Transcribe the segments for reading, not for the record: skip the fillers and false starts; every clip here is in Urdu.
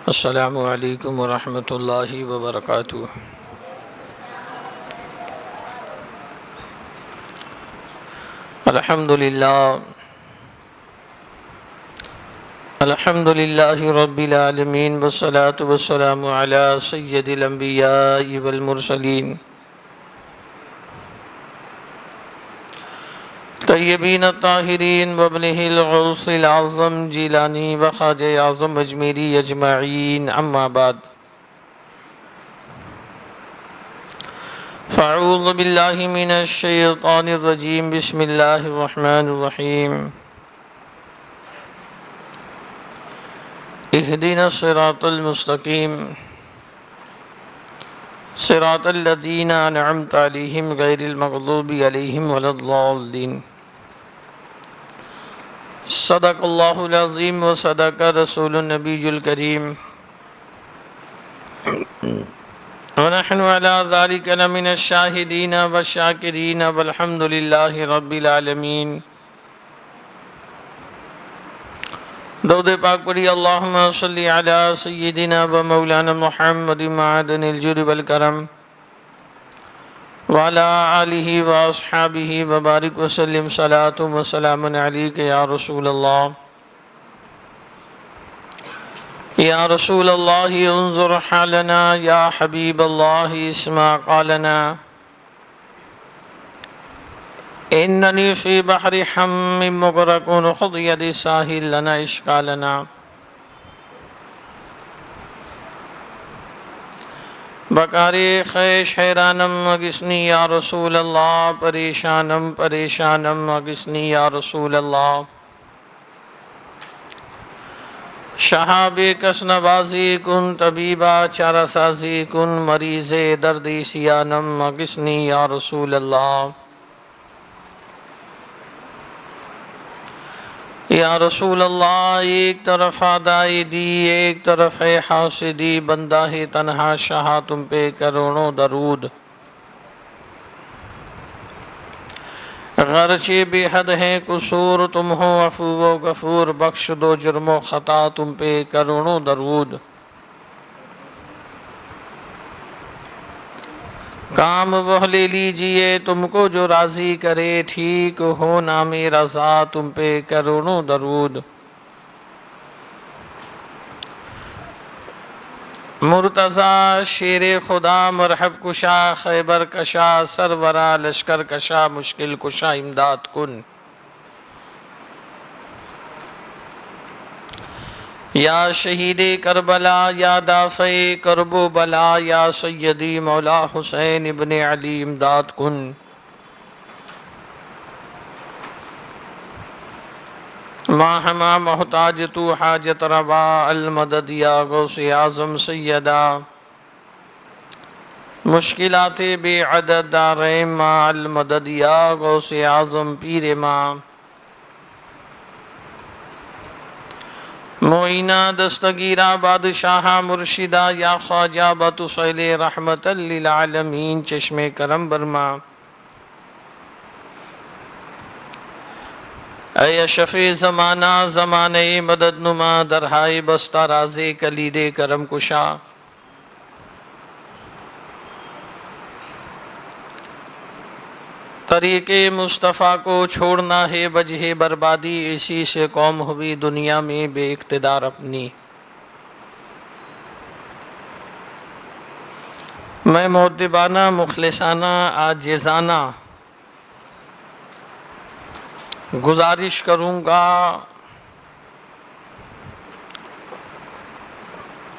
السلام علیکم ورحمۃ اللہ وبرکاتہ۔ الحمد للہ رب العالمین والصلاة والسلام علی سید الانبیاء والمرسلین طیبین الطاہرین وابنہ الغوث العظم جیلانی وخواجہ اعظم اجمیری اجمعین، اما بعد فاعوذ باللہ من الشیطان الرجیم، بسم اللہ الرحمن الرحیم۔ اہدنا الصراط المستقیم صراط الذین انعمت علیہم غیر المغضوب علیہم ولا الضالین۔ صدق اللہ العظیم و صدق رسول النبی الکریم، ونحن علی ذلک لمن الشاہدین والشاکرین والحمد للہ رب العالمین۔ درود پاک پڑھی، اللہم صلی علی سیدنا و مولانا محمد معدن الجود والکرم وعلی آلہ و اصحابہ وبارک وسلم، صلاۃ و سلام علیک یا رسول اللہ۔ یا رسول اللہ انظر حالنا، یا حبیب اللہ اسمع قالنا، اننی فی بحر حم مغرق خذ یدی ساحل لنا اشکالنا۔ بکاری خیش حیرانم اگسنی یا رسول اللہ، پریشانم پریشانم اگسنی یا رسول اللہ۔ شہاب کس نوازی کن، طبیبہ چارہ سازی کن، مریض دردی سیانم اگسنی یا رسول اللہ۔ یا رسول اللہ، ایک طرف آدائی دی، ایک طرف ہے حاسدی، بندہ ہے تنہا شاہ تم پہ کروڑوں درود۔ غرچہ بے حد ہے قصور، تم ہو عفو و غفور، بخش دو جرم و خطا تم پہ کروڑوں درود۔ کام وہ لے لیجئے تم کو جو راضی کرے، ٹھیک ہو نام رضا تم پہ کروڑوں درود۔ مرتضی شیر خدا مرحب کشا، خیبر کشا سرورا، لشکر کشا مشکل کشا امداد کن۔ یا شہید کربلا، یا دافع کرب و بلا، یا سیدی مولا حسین ابن علی امداد کن۔ ما ہما محتاج تو حاجت روا، المدد یا غوث اعظم سیدہ، مشکلات بے عدد دارین ما، المدد یا غوث اعظم پیر ماں۔ معینہ دستگیرہ بادشاہ مرشدہ، یا خواجہ بطفیل رحمت للعالمین چشم کرم برما۔ اے اشرف زمانہ زمانہ مدد نما، درہائے بستہ راز کلید کرم کشا۔ طریق مصطفیٰ کو چھوڑنا ہے وجہ بربادی، اسی سے قوم ہوئی دنیا میں بے اقتدار اپنی۔ میں مؤدبانہ مخلصانہ عاجزانہ گزارش کروں گا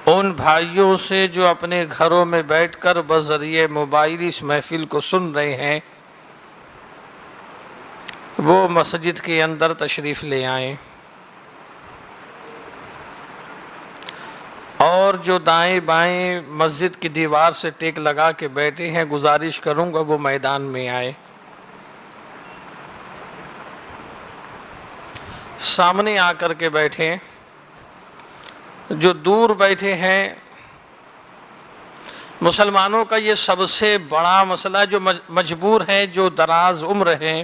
ان بھائیوں سے جو اپنے گھروں میں بیٹھ کر بذریعہ موبائل اس محفل کو سن رہے ہیں، وہ مسجد کے اندر تشریف لے آئیں، اور جو دائیں بائیں مسجد کی دیوار سے ٹیک لگا کے بیٹھے ہیں، گزارش کروں گا وہ میدان میں آئے۔ سامنے آ کر کے بیٹھیں، جو دور بیٹھے ہیں مسلمانوں کا یہ سب سے بڑا مسئلہ، جو مجبور ہیں، جو دراز عمر ہیں،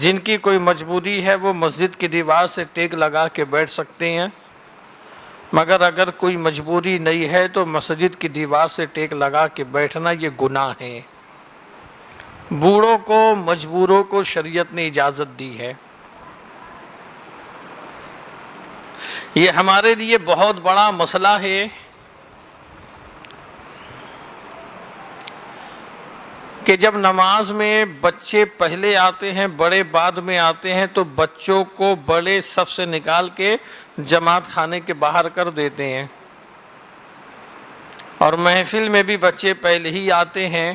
جن کی کوئی مجبوری ہے وہ مسجد کی دیوار سے ٹیک لگا کے بیٹھ سکتے ہیں، مگر اگر کوئی مجبوری نہیں ہے تو مسجد کی دیوار سے ٹیک لگا کے بیٹھنا یہ گناہ ہے۔ بوڑھوں کو، مجبوروں کو شریعت نے اجازت دی ہے۔ یہ ہمارے لیے بہت بڑا مسئلہ ہے کہ جب نماز میں بچے پہلے آتے ہیں، بڑے بعد میں آتے ہیں، تو بچوں کو بڑے صف سے نکال کے جماعت خانے کے باہر کر دیتے ہیں، اور محفل میں بھی بچے پہلے ہی آتے ہیں،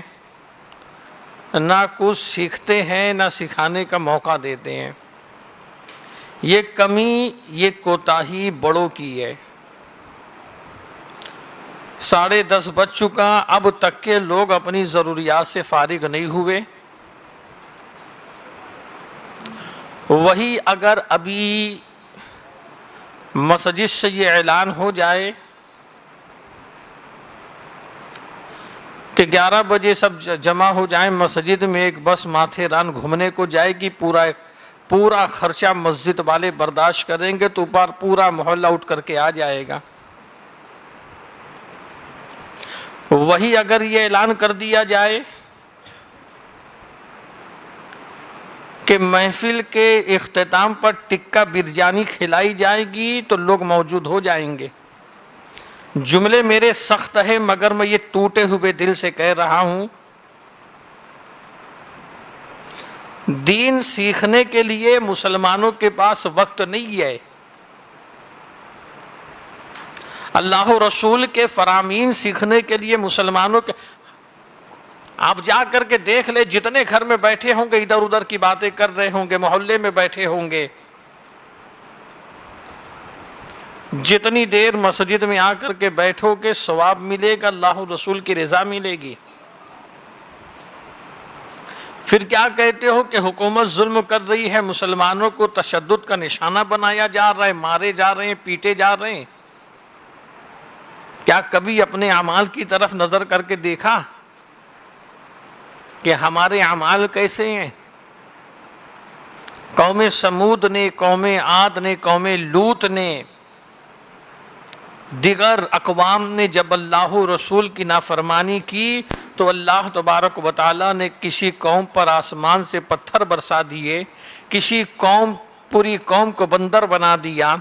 نہ کچھ سیکھتے ہیں نہ سکھانے کا موقع دیتے ہیں۔ یہ کمی، یہ کوتاہی بڑوں کی ہے۔ 10:30 بج چکا، اب تک کے لوگ اپنی ضروریات سے فارغ نہیں ہوئے۔ وہی اگر ابھی مسجد سے یہ اعلان ہو جائے کہ 11 بجے سب جمع ہو جائیں مسجد میں، ایک بس ماتھے ران گھومنے کو جائے گی، پورا خرچہ مسجد والے برداشت کریں گے، تو پورا محلہ اٹھ کر کے آ جائے گا۔ وہی اگر یہ اعلان کر دیا جائے کہ محفل کے اختتام پر ٹکہ بریانی کھلائی جائے گی تو لوگ موجود ہو جائیں گے۔ جملے میرے سخت ہیں مگر میں یہ ٹوٹے ہوئے دل سے کہہ رہا ہوں، دین سیکھنے کے لیے مسلمانوں کے پاس وقت نہیں ہے۔ اللہ و رسول کے فرامین سیکھنے کے لیے مسلمانوں کے، آپ جا کر کے دیکھ لے، جتنے گھر میں بیٹھے ہوں گے ادھر ادھر کی باتیں کر رہے ہوں گے، محلے میں بیٹھے ہوں گے، جتنی دیر مسجد میں آ کر کے بیٹھو گے ثواب ملے گا، اللہ و رسول کی رضا ملے گی۔ پھر کیا کہتے ہو کہ حکومت ظلم کر رہی ہے، مسلمانوں کو تشدد کا نشانہ بنایا جا رہا ہے، مارے جا رہے ہیں، پیٹے جا رہے ہیں۔ کیا کبھی اپنے اعمال کی طرف نظر کر کے دیکھا کہ ہمارے اعمال کیسے ہیں؟ قوم سمود نے، قوم عاد نے، قوم لوط نے، دیگر اقوام نے جب اللہ رسول کی نافرمانی کی تو اللہ تبارک و تعالیٰ نے کسی قوم پر آسمان سے پتھر برسا دیے، کسی پوری قوم کو بندر بنا دیا،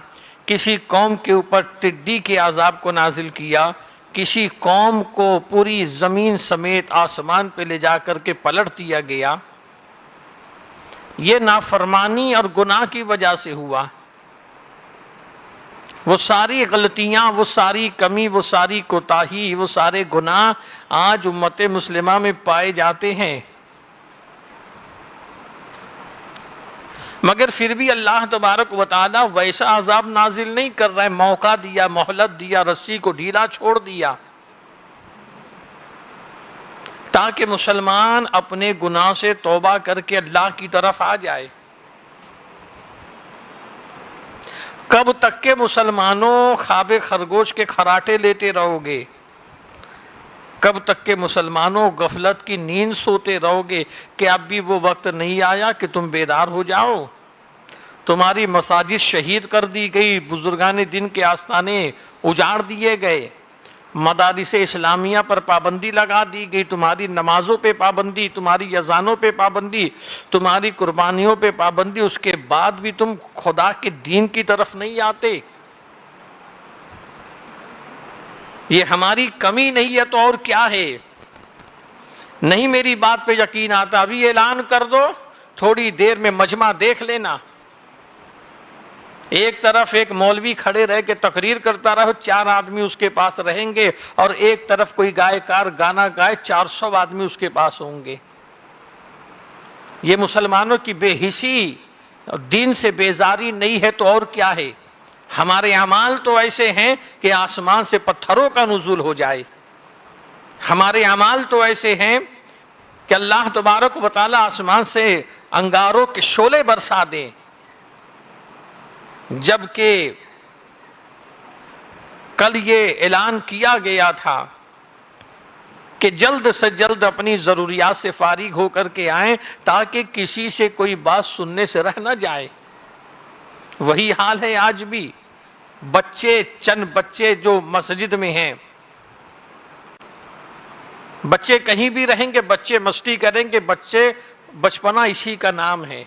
کسی قوم کے اوپر ٹڈی کے عذاب کو نازل کیا، کسی قوم کو پوری زمین سمیت آسمان پہ لے جا کر کے پلٹ دیا گیا۔ یہ نافرمانی اور گناہ کی وجہ سے ہوا۔ وہ ساری غلطیاں، وہ ساری کمی، وہ ساری کوتاہی، وہ سارے گناہ آج امت مسلمہ میں پائے جاتے ہیں، مگر پھر بھی اللہ تبارک و تعالی ویسا عذاب نازل نہیں کر رہا ہے۔ موقع دیا، مہلت دیا، رسی کو ڈھیلا چھوڑ دیا تاکہ مسلمان اپنے گناہ سے توبہ کر کے اللہ کی طرف آ جائے۔ کب تک کہ مسلمانوں خواب خرگوش کے خراٹے لیتے رہو گے؟ کب تک کہ مسلمانوں غفلت کی نیند سوتے رہو گے کہ اب بھی وہ وقت نہیں آیا کہ تم بیدار ہو جاؤ؟ تمہاری مساجد شہید کر دی گئی، بزرگان دین کے آستانے اجاڑ دیے گئے، مدارس اسلامیہ پر پابندی لگا دی گئی، تمہاری نمازوں پہ پابندی، تمہاری اذانوں پہ پابندی، تمہاری قربانیوں پہ پابندی، اس کے بعد بھی تم خدا کے دین کی طرف نہیں آتے۔ یہ ہماری کمی نہیں ہے تو اور کیا ہے؟ نہیں میری بات پہ یقین آتا، ابھی اعلان کر دو، تھوڑی دیر میں مجمع دیکھ لینا، ایک طرف ایک مولوی کھڑے رہ کے تقریر کرتا رہو، 4 آدمی اس کے پاس رہیں گے، اور ایک طرف کوئی گائےکار گانا گائے، 400 آدمی اس کے پاس ہوں گے۔ یہ مسلمانوں کی بے حسی اور دین سے بیزاری نہیں ہے تو اور کیا ہے؟ ہمارے اعمال تو ایسے ہیں کہ آسمان سے پتھروں کا نزول ہو جائے، ہمارے اعمال تو ایسے ہیں کہ اللہ تبارک و تعالی آسمان سے انگاروں کے شعلے برسا دیں، جبکہ کل یہ اعلان کیا گیا تھا کہ جلد سے جلد اپنی ضروریات سے فارغ ہو کر کے آئیں تاکہ کسی سے کوئی بات سننے سے رہ نہ جائے۔ وہی حال ہے آج بھی، بچے، چند بچے جو مسجد میں ہیں، بچے کہیں بھی رہیں گے، بچے مستی کریں گے، بچے، بچپنا اسی کا نام ہے۔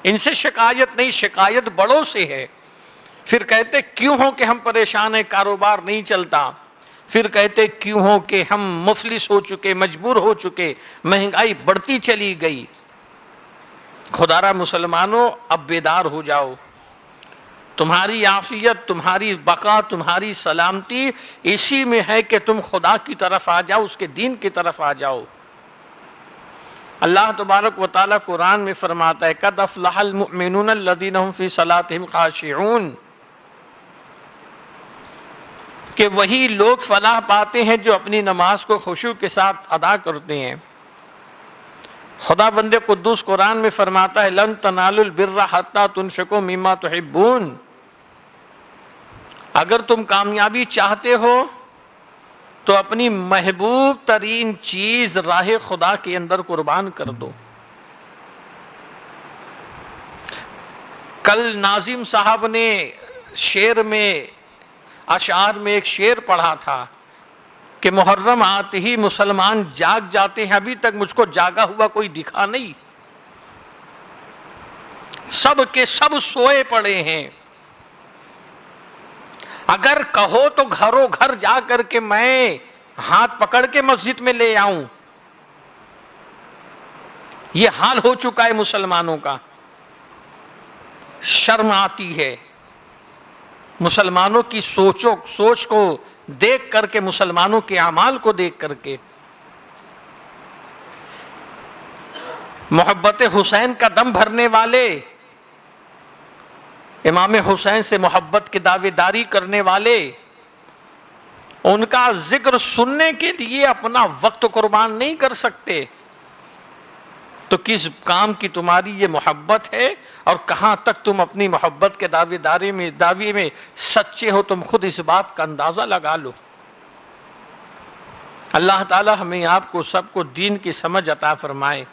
ان سے شکایت نہیں، شکایت بڑوں سے ہے۔ پھر کہتے کیوں ہو کہ ہم پریشان ہیں، کاروبار نہیں چلتا۔ پھر کہتے کیوں ہو کہ ہم مفلس ہو چکے، مجبور ہو چکے، مہنگائی بڑھتی چلی گئی۔ خدارا مسلمانوں، اب بیدار ہو جاؤ۔ تمہاری عافیت، تمہاری بقا، تمہاری سلامتی اسی میں ہے کہ تم خدا کی طرف آ جاؤ، اس کے دین کی طرف آ جاؤ۔ اللہ تبارک و تعالیٰ قرآن میں فرماتا ہے قد افلح المؤمنون الذین هم فی صلاتهم خاشعون، کہ وہی لوگ فلاح پاتے ہیں جو اپنی نماز کو خشوع کے ساتھ ادا کرتے ہیں۔ خدا بند قدوس قرآن میں فرماتا ہے لن تنالوا البر حتی تنفقوا مما تحبون، اگر تم کامیابی چاہتے ہو تو اپنی محبوب ترین چیز راہ خدا کے اندر قربان کر دو۔ کل ناظم صاحب نے شعر میں، اشعار میں ایک شعر پڑھا تھا کہ محرم آتے ہی مسلمان جاگ جاتے ہیں، ابھی تک مجھ کو جاگا ہوا کوئی دکھا نہیں، سب کے سب سوئے پڑے ہیں۔ اگر کہو تو گھروں گھر جا کر کے میں ہاتھ پکڑ کے مسجد میں لے آؤں، یہ حال ہو چکا ہے مسلمانوں کا۔ شرم آتی ہے مسلمانوں کی سوچ کو دیکھ کر کے، مسلمانوں کے اعمال کو دیکھ کر کے۔ محبت حسین کا دم بھرنے والے، امام حسین سے محبت کی دعوے داری کرنے والے، ان کا ذکر سننے کے لیے اپنا وقت قربان نہیں کر سکتے، تو کس کام کی تمہاری یہ محبت ہے اور کہاں تک تم اپنی محبت کے دعوے میں سچے ہو، تم خود اس بات کا اندازہ لگا لو۔ اللہ تعالی ہمیں آپ کو سب کو دین کی سمجھ عطا فرمائے،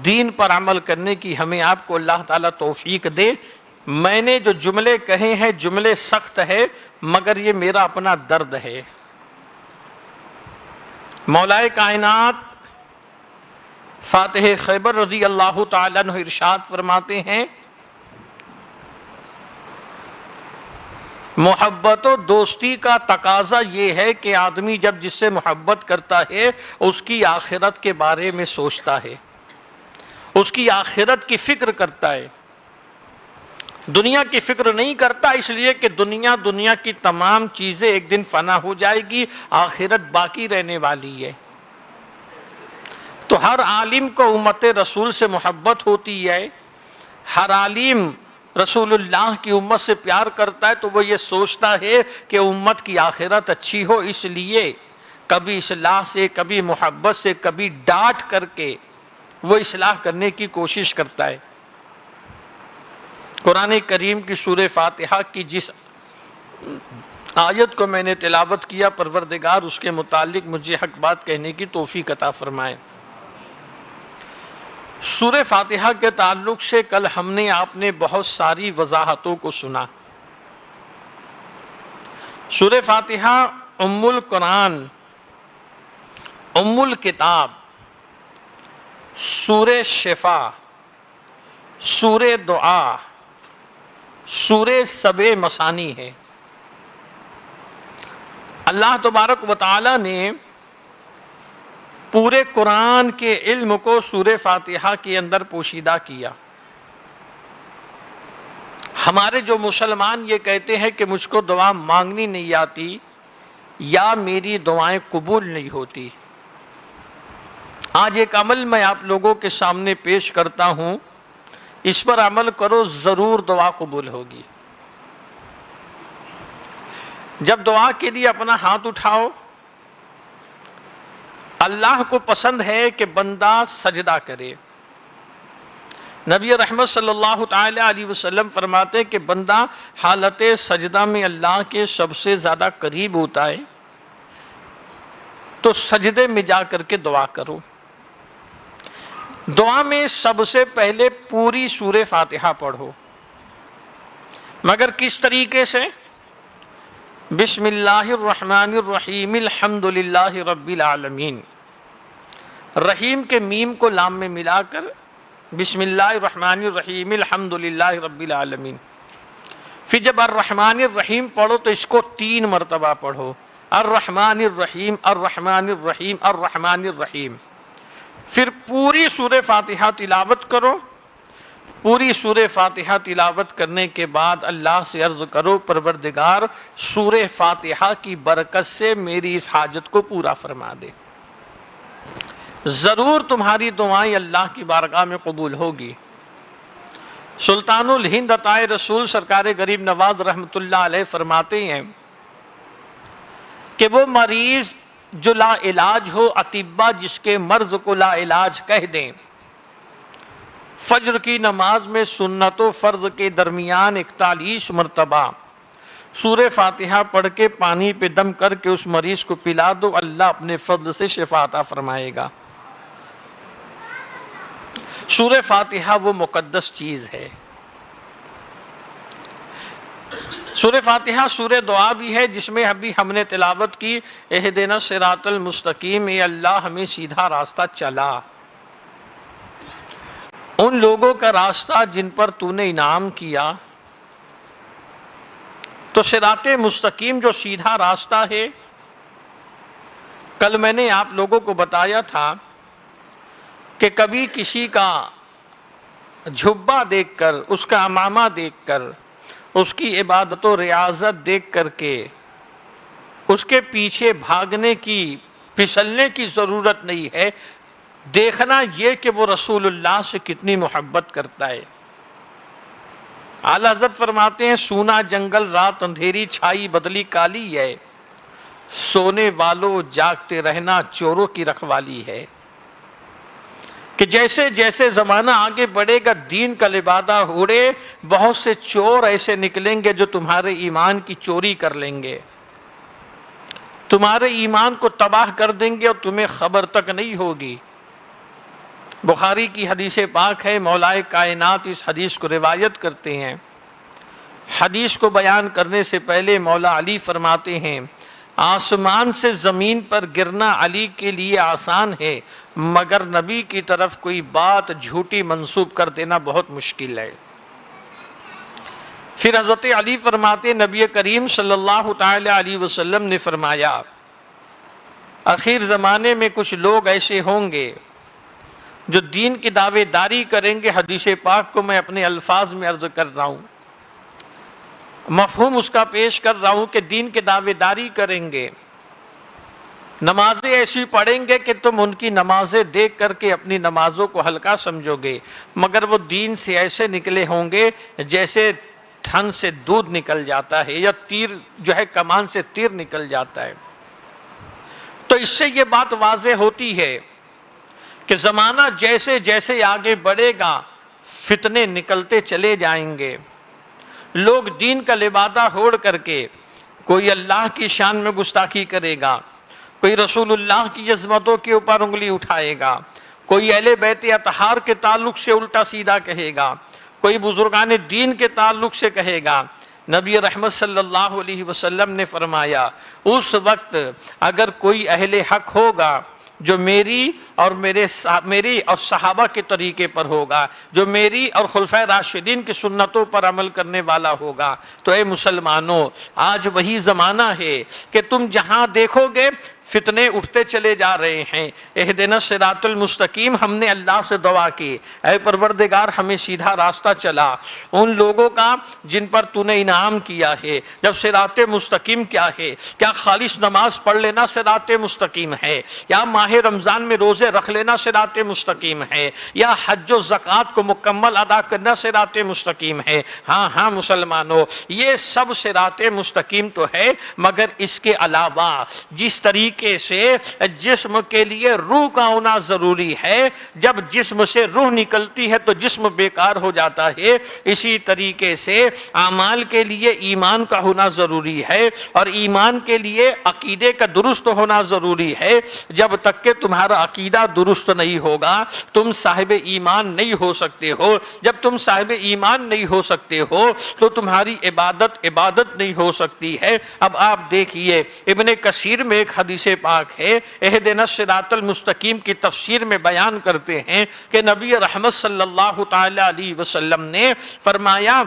دین پر عمل کرنے کی ہمیں آپ کو اللہ تعالی توفیق دے۔ میں نے جو جملے کہے ہیں جملے سخت ہے، مگر یہ میرا اپنا درد ہے۔ مولائے کائنات فاتح خیبر رضی اللہ تعالیٰ عنہ ارشاد فرماتے ہیں محبت و دوستی کا تقاضا یہ ہے کہ آدمی جب جس سے محبت کرتا ہے اس کی آخرت کے بارے میں سوچتا ہے، اس کی آخرت کی فکر کرتا ہے، دنیا کی فکر نہیں کرتا، اس لیے کہ دنیا کی تمام چیزیں ایک دن فنا ہو جائے گی، آخرت باقی رہنے والی ہے۔ تو ہر عالم کو امت رسول سے محبت ہوتی ہے، ہر عالم رسول اللہ کی امت سے پیار کرتا ہے، تو وہ یہ سوچتا ہے کہ امت کی آخرت اچھی ہو، اس لیے کبھی اصلاح سے، کبھی محبت سے، کبھی ڈانٹ کر کے وہ اصلاح کرنے کی کوشش کرتا ہے۔ قرآن کریم کی سورہ فاتحہ کی جس آیت کو میں نے تلاوت کیا، پروردگار اس کے متعلق مجھے حق بات کہنے کی توفیق عطا فرمائے۔ سورہ فاتحہ کے تعلق سے کل ہم نے آپ نے بہت ساری وضاحتوں کو سنا۔ سورہ فاتحہ ام القرآن، ام الکتاب، سورہ شفا، سورہ دعا، سورہ سبع مثانی ہے۔ اللہ تبارک و تعالی نے پورے قرآن کے علم کو سورہ فاتحہ کے اندر پوشیدہ کیا۔ ہمارے جو مسلمان یہ کہتے ہیں کہ مجھ کو دعا مانگنی نہیں آتی یا میری دعائیں قبول نہیں ہوتی، آج ایک عمل میں آپ لوگوں کے سامنے پیش کرتا ہوں، اس پر عمل کرو، ضرور دعا قبول ہوگی۔ جب دعا کے لیے اپنا ہاتھ اٹھاؤ، اللہ کو پسند ہے کہ بندہ سجدہ کرے۔ نبی رحمت صلی اللہ تعالی علیہ وسلم فرماتے ہیں کہ بندہ حالت سجدہ میں اللہ کے سب سے زیادہ قریب ہوتا ہے۔ تو سجدے میں جا کر کے دعا کرو۔ دعا میں سب سے پہلے پوری سورہ فاتحہ پڑھو، مگر کس طریقے سے؟ بسم اللہ الرحمن الرحیم الحمد للہ رب العالمین، رحیم کے میم کو لام میں ملا کر بسم اللہ الرحمن الرحیم الحمد للہ رب العالمین۔ پھر جب الرحمن الرحیم پڑھو تو اس کو 3 مرتبہ پڑھو، الرحمن الرحیم الرحمن الرحیم الرحمن الرحیم۔ پھر پوری سورہ فاتحہ تلاوت کرو۔ پوری سورہ فاتحہ تلاوت کرنے کے بعد اللہ سے عرض کرو پروردگار سورہ فاتحہ کی برکت سے میری اس حاجت کو پورا فرما دے، ضرور تمہاری دعائیں اللہ کی بارگاہ میں قبول ہوگی۔ سلطان الہند عطائے رسول سرکار غریب نواز رحمۃ اللہ علیہ فرماتے ہیں کہ وہ مریض جو لا علاج ہو، اطباء جس کے مرض کو لا علاج کہہ دیں، فجر کی نماز میں سنت و فرض کے درمیان 41 مرتبہ سورہ فاتحہ پڑھ کے پانی پہ دم کر کے اس مریض کو پلا دو، اللہ اپنے فضل سے شفا عطا فرمائے گا۔ سورہ فاتحہ وہ مقدس چیز ہے۔ سورہ فاتحہ سورہ دعا بھی ہے، جس میں ابھی ہم نے تلاوت کی اہدنا الصراط المستقیم، اے اللہ ہمیں سیدھا راستہ چلا، ان لوگوں کا راستہ جن پر تو نے انعام کیا۔ تو صراط مستقیم جو سیدھا راستہ ہے، کل میں نے آپ لوگوں کو بتایا تھا کہ کبھی کسی کا جھبا دیکھ کر، اس کا عمامہ دیکھ کر، اس کی عبادت و ریاضت دیکھ کر کے اس کے پیچھے بھاگنے کی، پھسلنے کی ضرورت نہیں ہے، دیکھنا یہ کہ وہ رسول اللہ سے کتنی محبت کرتا ہے۔ اعلیٰ حضرت فرماتے ہیں سونا جنگل رات اندھیری چھائی بدلی کالی ہے، سونے والوں جاگتے رہنا چوروں کی رکھوالی ہے۔ کہ جیسے جیسے زمانہ آگے بڑھے گا، دین کا لبادہ اڑے، بہت سے چور ایسے نکلیں گے جو تمہارے ایمان کی چوری کر لیں گے، تمہارے ایمان کو تباہ کر دیں گے اور تمہیں خبر تک نہیں ہوگی۔ بخاری کی حدیث پاک ہے، مولا کائنات اس حدیث کو روایت کرتے ہیں۔ حدیث کو بیان کرنے سے پہلے مولا علی فرماتے ہیں آسمان سے زمین پر گرنا علی کے لیے آسان ہے، مگر نبی کی طرف کوئی بات جھوٹی منسوب کر دینا بہت مشکل ہے۔ پھر حضرت علی فرماتے نبی کریم صلی اللہ تعالی علیہ وسلم نے فرمایا آخر زمانے میں کچھ لوگ ایسے ہوں گے جو دین کی دعوے داری کریں گے۔ حدیث پاک کو میں اپنے الفاظ میں عرض کر رہا ہوں، مفہوم اس کا پیش کر رہا ہوں کہ دین کے دعوے داری کریں گے، نمازیں ایسی پڑھیں گے کہ تم ان کی نمازیں دیکھ کر کے اپنی نمازوں کو ہلکا سمجھو گے، مگر وہ دین سے ایسے نکلے ہوں گے جیسے تھن سے دودھ نکل جاتا ہے یا تیر جو ہے کمان سے تیر نکل جاتا ہے۔ تو اس سے یہ بات واضح ہوتی ہے کہ زمانہ جیسے جیسے آگے بڑھے گا فتنے نکلتے چلے جائیں گے، لوگ دین کا لبادہ اوڑھ کر کے کوئی اللہ کی شان میں گستاخی کرے گا، کوئی رسول اللہ کی عظمتوں کے اوپر انگلی اٹھائے گا، کوئی اہل بیت اطہار کے تعلق سے الٹا سیدھا کہے گا، کوئی بزرگان دین کے تعلق سے کہے گا۔ نبی رحمت صلی اللہ علیہ وسلم نے فرمایا اس وقت اگر کوئی اہل حق ہوگا جو میری اور میری اور صحابہ کے طریقے پر ہوگا، جو میری اور خلفائے راشدین کی سنتوں پر عمل کرنے والا ہوگا، تو اے مسلمانوں آج وہی زمانہ ہے کہ تم جہاں دیکھو گے فتنے اٹھتے چلے جا رہے ہیں۔ اہدنا الصراط المستقیم، ہم نے اللہ سے دعا کی اے پروردگار ہمیں سیدھا راستہ چلا ان لوگوں کا جن پر تو نے انعام کیا ہے۔ جب صراط مستقیم کیا ہے؟ کیا خالص نماز پڑھ لینا صراط مستقیم ہے؟ یا ماہ رمضان میں روزے رکھ لینا صراط مستقیم ہے؟ یا حج و زکوٰۃ کو مکمل ادا کرنا صراط مستقیم ہے؟ ہاں مسلمانوں، یہ سب صراط مستقیم تو ہے، مگر اس کے علاوہ جس طریقے طریقے سے جسم کے لیے روح کا ہونا ضروری ہے، جب جسم سے روح نکلتی ہے تو جسم بیکار ہو جاتا ہے، اسی طریقے سے اعمال کے لیے ایمان کا ہونا ضروری ہے، اور ایمان کے لیے عقیدے کا درست ہونا ضروری ہے۔ جب تک کہ تمہارا عقیدہ درست نہیں ہوگا تم صاحب ایمان نہیں ہو سکتے ہو، جب تم صاحب ایمان نہیں ہو سکتے ہو تو تمہاری عبادت نہیں ہو سکتی ہے۔ اب آپ دیکھیے ابن کثیر میں ایک حدیث پاک ہے، اہدنا الصراط المستقیم کی تفسیر میں بیان کرتے ہیں کہ نبی رحمت صلی اللہ تعالی علیہ وسلم نے فرمایا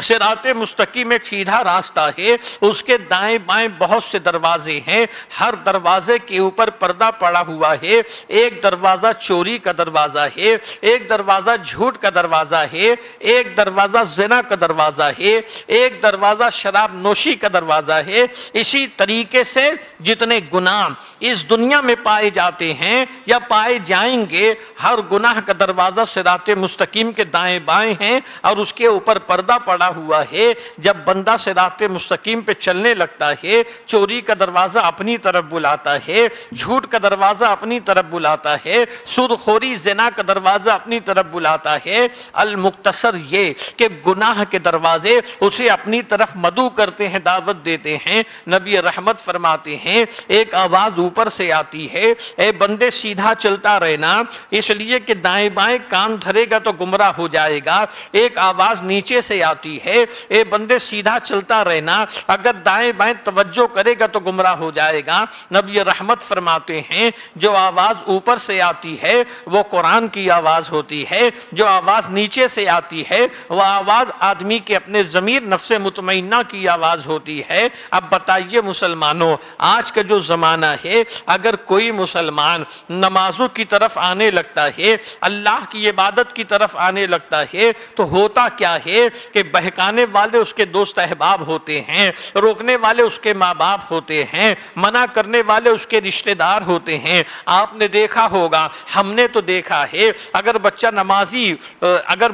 صراط مستقیم ایک سیدھا راستہ ہے، اس کے دائیں بائیں بہت سے دروازے ہیں، ہر دروازے کے اوپر پردہ پڑا ہوا ہے، ایک دروازہ چوری کا دروازہ ہے، ایک دروازہ جھوٹ کا دروازہ ہے، ایک دروازہ زنا کا دروازہ ہے، ایک دروازہ شراب نوشی کا دروازہ ہے۔ اسی طریقے سے جتنے گناہ اس دنیا میں پائے جاتے ہیں یا پائے جائیں گے، ہر گناہ کا دروازہ صراط مستقیم کے دائیں بائیں ہیں اور اس کے اوپر پردہ پڑا ہوا ہے۔ جب بندہ صراط مستقیم پہ چلنے لگتا ہے، چوری کا دروازہ اپنی طرف بلاتا ہے، جھوٹ کا دروازہ اپنی طرف بلاتا ہے، سود خوری زنا کا دروازہ اپنی طرف بلاتا ہے، المختصر یہ کہ گناہ کے دروازے اسے اپنی طرف مدعو کرتے ہیں، دعوت دیتے ہیں۔ نبی رحمت فرماتے ہیں ایک آواز اوپر سے آتی ہے، اے بندے سیدھا چلتا رہنا، اس لیے کہ دائیں بائیں کان دھرے گا تو گمراہ ہو جائے گا۔ ایک آواز نیچے سے آتی ہے، اے بندے سیدھا چلتا رہنا، اگر دائیں بائیں توجہ کرے گا تو گمراہ ہو جائے گا۔ نبی رحمت فرماتے ہیں جو آواز اوپر سے آتی ہے وہ قرآن کی آواز ہوتی ہے، جو آواز نیچے سے آتی ہے وہ آواز آدمی کے اپنے ضمیر نفس مطمئنہ کی آواز ہوتی ہے۔ اب بتائیے مسلمانوں، آج کا جو زمانہ ہے، اگر کوئی مسلمان نمازوں کی طرف آنے لگتا ہے، اللہ کی عبادت کی طرف آنے لگتا ہے، تو ہوتا کیا ہے کہ بہکانے والے اس کے دوست احباب ہوتے ہیں، روکنے والے اس کے ماں باپ ہوتے ہیں، منع کرنے والے اس کے رشتہ دار ہوتے ہیں۔ آپ نے دیکھا ہوگا، ہم نے تو دیکھا ہے، اگر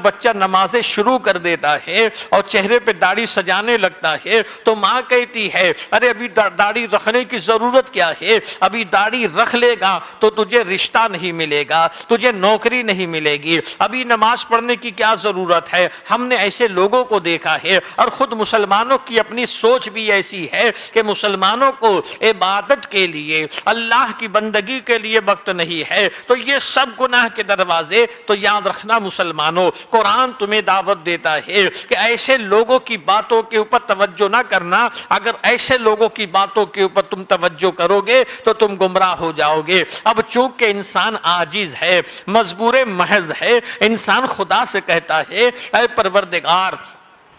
بچہ نمازیں شروع کر دیتا ہے اور چہرے پہ داڑھی سجانے لگتا ہے تو ماں کہتی ہے ارے ابھی داڑھی رکھنے کی ضرورت کیا ہے، ابھی داڑھی رکھ لے گا تو تجھے رشتہ نہیں ملے گا، تجھے نوکری نہیں ملے گی، ابھی نماز پڑھنے کی کیا ضرورت ہے۔ ہم نے ایسے لوگوں کو دیکھا ہے، اور خود مسلمانوں کی اپنی سوچ بھی ایسی ہے کہ مسلمانوں کو عبادت کے لیے، اللہ کی بندگی کے لیے وقت نہیں ہے۔ تو یہ سب گناہ کے دروازے، تو یاد رکھنا مسلمانوں، قرآن تمہیں دعوت دیتا ہے کہ ایسے لوگوں کی باتوں کے اوپر توجہ نہ کرنا، اگر ایسے لوگوں کی باتوں کے اوپر تم توجہ کرو گے تو تم گمراہ ہو جاؤ گے۔ اب چونکہ انسان عاجز ہے، مجبور محض ہے، انسان خدا سے کہتا ہے اے پروردگار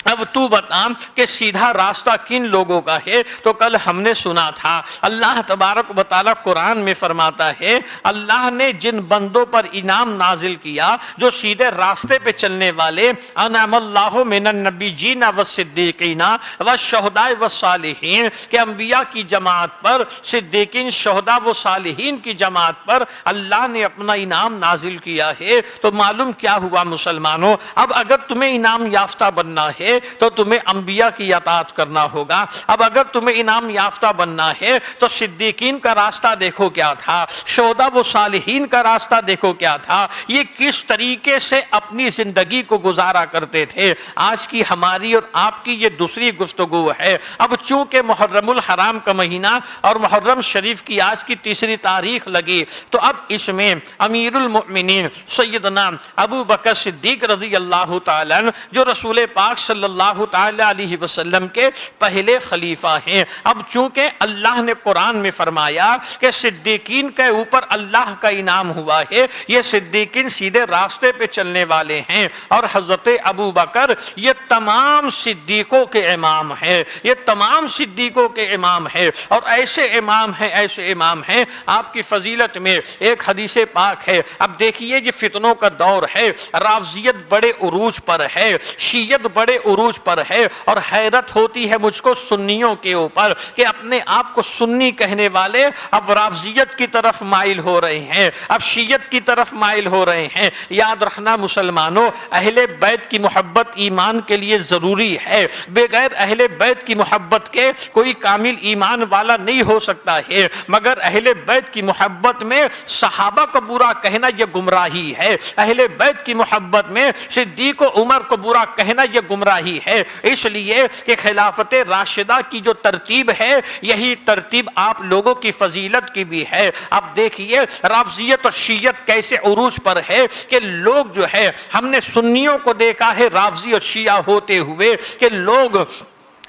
اب تو بتا کہ سیدھا راستہ کن لوگوں کا ہے۔ تو کل ہم نے سنا تھا اللہ تبارک و تعالیٰ قرآن میں فرماتا ہے اللہ نے جن بندوں پر انعام نازل کیا جو سیدھے راستے پہ چلنے والے، انعم اللہ من النبیین والصدیقین والشہداء والصالحین، کہ انبیاء کی جماعت پر، صدیقین، شہداء و صالحین کی جماعت پر اللہ نے اپنا انعام نازل کیا ہے۔ تو معلوم کیا ہوا مسلمانوں، اب اگر تمہیں انعام یافتہ بننا ہے تو تمہیں انبیاء کی اطاعت کرنا ہوگا۔ اب اگر تمہیں انعام یافتہ بننا ہے تو صدیقین کا راستہ دیکھو کیا تھا، شہداء و صالحین کا راستہ دیکھو کیا تھا، یہ کس طریقے سے اپنی زندگی کو گزارا کرتے تھے۔ آج کی ہماری اور آپ کی یہ دوسری گفتگو ہے۔ اب چونکہ محرم الحرام کا مہینہ اور محرم شریف کی آج کی تیسری تاریخ لگی، تو اب اس میں امیر المؤمنین سیدنا ابو بکر صدیق رضی اللہ تعالیٰ عنہ جو رسول پاک صلی اللہ تعالی علیہ وسلم کے پہلے خلیفہ ہیں، اب چونکہ اللہ نے قرآن میں فرمایا کہ صدیقین کے اوپر اللہ کا انعام ہوا ہے، یہ صدیقین سیدھے راستے پہ چلنے والے ہیں، اور حضرت ابو بکر یہ تمام صدیقوں کے امام ہیں، یہ تمام صدیقوں کے امام ہیں، اور ایسے امام ہیں آپ کی فضیلت میں ایک حدیث پاک ہے۔ اب دیکھیے یہ فتنوں کا دور ہے، رافضیت بڑے عروج پر ہے، شیعت بڑے عروج عروج پر ہے، اور حیرت ہوتی ہے مجھ کو سنیوں کے اوپر کہ اپنے آپ کو سنی کہنے والے اب رافضیت کی طرف مائل ہو رہے ہیں، اب شیعت کی طرف مائل ہو رہے ہیں۔ یاد رکھنا مسلمانوں، اہل بیت کی محبت ایمان کے لیے ضروری ہے، بغیر اہل بیت کی محبت کے کوئی کامل ایمان والا نہیں ہو سکتا ہے، مگر اہل بیت کی محبت میں صحابہ کو برا کہنا یہ گمراہی ہے، اہل بیت کی محبت میں صدیق و عمر کو برا کہنا یہ گمراہی ہے، اس لیے کہ خلافت راشدہ کی جو ترتیب ہے یہی ترتیب آپ لوگوں کی فضیلت کی بھی ہے۔ اب دیکھیے رافضیت اور شیعت کیسے عروج پر ہے کہ لوگ جو ہے، ہم نے سنیوں کو دیکھا ہے رافضی اور شیعہ ہوتے ہوئے کہ لوگ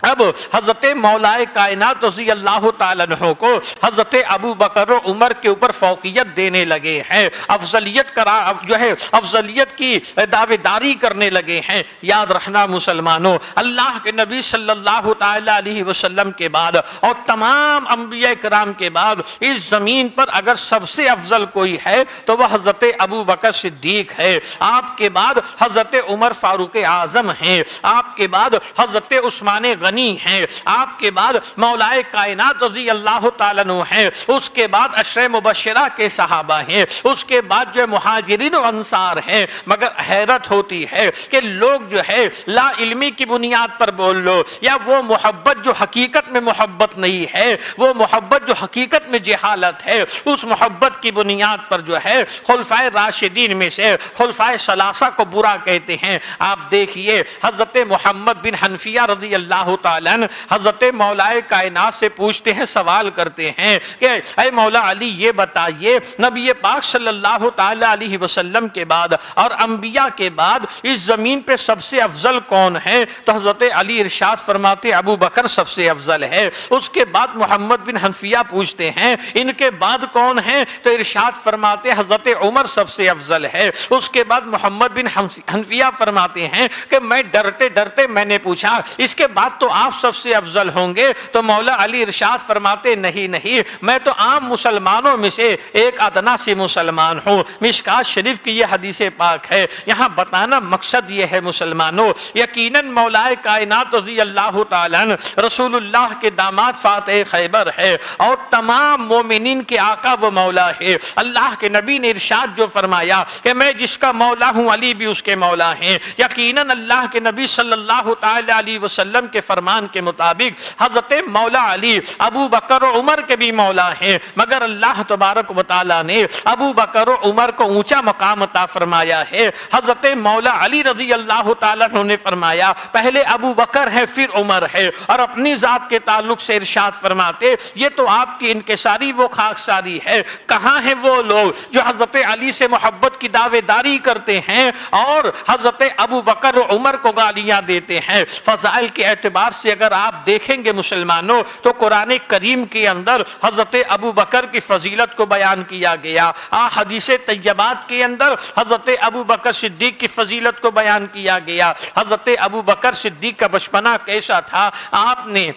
اب حضرت مولا کائنات رضی اللہ تعالیٰ عنہ کو حضرت ابو بکر و عمر کے اوپر فوقیت دینے لگے ہیں، افضلیت جو ہے افضلیت کی دعوے داری کرنے لگے ہیں۔ یاد رکھنا مسلمانوں، اللہ کے نبی صلی اللہ تعالیٰ علیہ وسلم کے بعد اور تمام انبیاء کرام کے بعد اس زمین پر اگر سب سے افضل کوئی ہے تو وہ حضرت ابو بکر صدیق ہے، آپ کے بعد حضرت عمر فاروق اعظم ہیں، آپ کے بعد حضرت عثمان غنی ہیں، آپ کے بعد مولا کائنات رضی اللہ تعالیٰ عنہ ہیں، اس کے بعد عشرہ مبشرہ کے صحابہ ہیں، اس کے بعد جو مہاجرین و انصار ہیں۔ مگر حیرت ہوتی ہے کہ لوگ جو ہے لا علمی کی بنیاد پر بول لو، یا وہ محبت جو حقیقت میں محبت نہیں ہے، وہ محبت جو حقیقت میں جہالت ہے، اس محبت کی بنیاد پر جو ہے خلفائے راشدین میں سے خلفائے ثلاثہ کو برا کہتے ہیں۔ آپ دیکھیے حضرت محمد بن حنفیہ رضی اللہ تعالیٰ عنہ حضرت مولا کائنات سے پوچھتے ہیں، سوال کرتے ہیں کہ اے مولا علی یہ بتائیے نبی پاک صلی اللہ تعالیٰ علیہ وسلم کے بعد اور انبیاء کے بعد اس زمین پہ سب سے افضل کون ہے؟ تو حضرت علی ارشاد فرماتے ابو بکر سب سے افضل ہے۔ اس کے بعد محمد بن حنفیہ پوچھتے ہیں ان کے بعد کون ہے؟ تو ارشاد فرماتے حضرت عمر سب سے افضل ہے۔ اس کے بعد محمد بن حنفیہ فرماتے ہیں کہ میں ڈرتے ڈرتے میں نے پوچھا اس کے بعد تو آپ سب سے افضل ہوں گے؟ تو مولا علی ارشاد فرماتے نہیں نہیں، میں تو عام مسلمانوں میں سے ایک ادنا سے مسلمان ہوں۔ مشکات شریف کی یہ حدیث پاک ہے۔ یہاں بتانا مقصد یہ ہے مسلمانوں، یقیناً مولا کائنات رضی اللہ تعالیٰ عنہ رسول اللہ کے داماد فاتح خیبر ہے اور تمام مومنین کے آقا وہ مولا ہے۔ اللہ کے نبی نے ارشاد جو فرمایا کہ میں جس کا مولا ہوں علی بھی اس کے مولا ہیں، یقیناً اللہ کے نبی صلی اللہ تعالیٰ علیہ وسلم کے فرمان کے مطابق حضرت مولا علی ابو بکر و عمر کے بھی مولا ہیں، مگر اللہ تبارک و تعالیٰ نے ابو بکر و عمر کو اونچا مقام عطا فرمایا ہے۔ حضرت مولا علی رضی اللہ تعالیٰ نے فرمایا پہلے ابو بکر ہے پھر عمر ہے، اور اپنی ذات کے تعلق سے ارشاد فرماتے یہ تو آپ کی انکساری وہ خاکساری ہے۔ کہاں ہیں وہ لوگ جو حضرت علی سے محبت کی دعوے داری کرتے ہیں اور حضرت ابو بکر و عمر کو گالیاں دیتے ہیں؟ فضائل کے اعتبار سے اگر آپ دیکھیں گے مسلمانوں تو قرآن کریم کے اندر حضرت ابو بکر کی فضیلت کو بیان کیا گیا، حدیث طیبات کے اندر حضرت ابو بکر صدیق کی فضیلت کو بیان کیا گیا۔ حضرت ابو بکر صدیق کا بچپنا کیسا تھا؟ آپ نے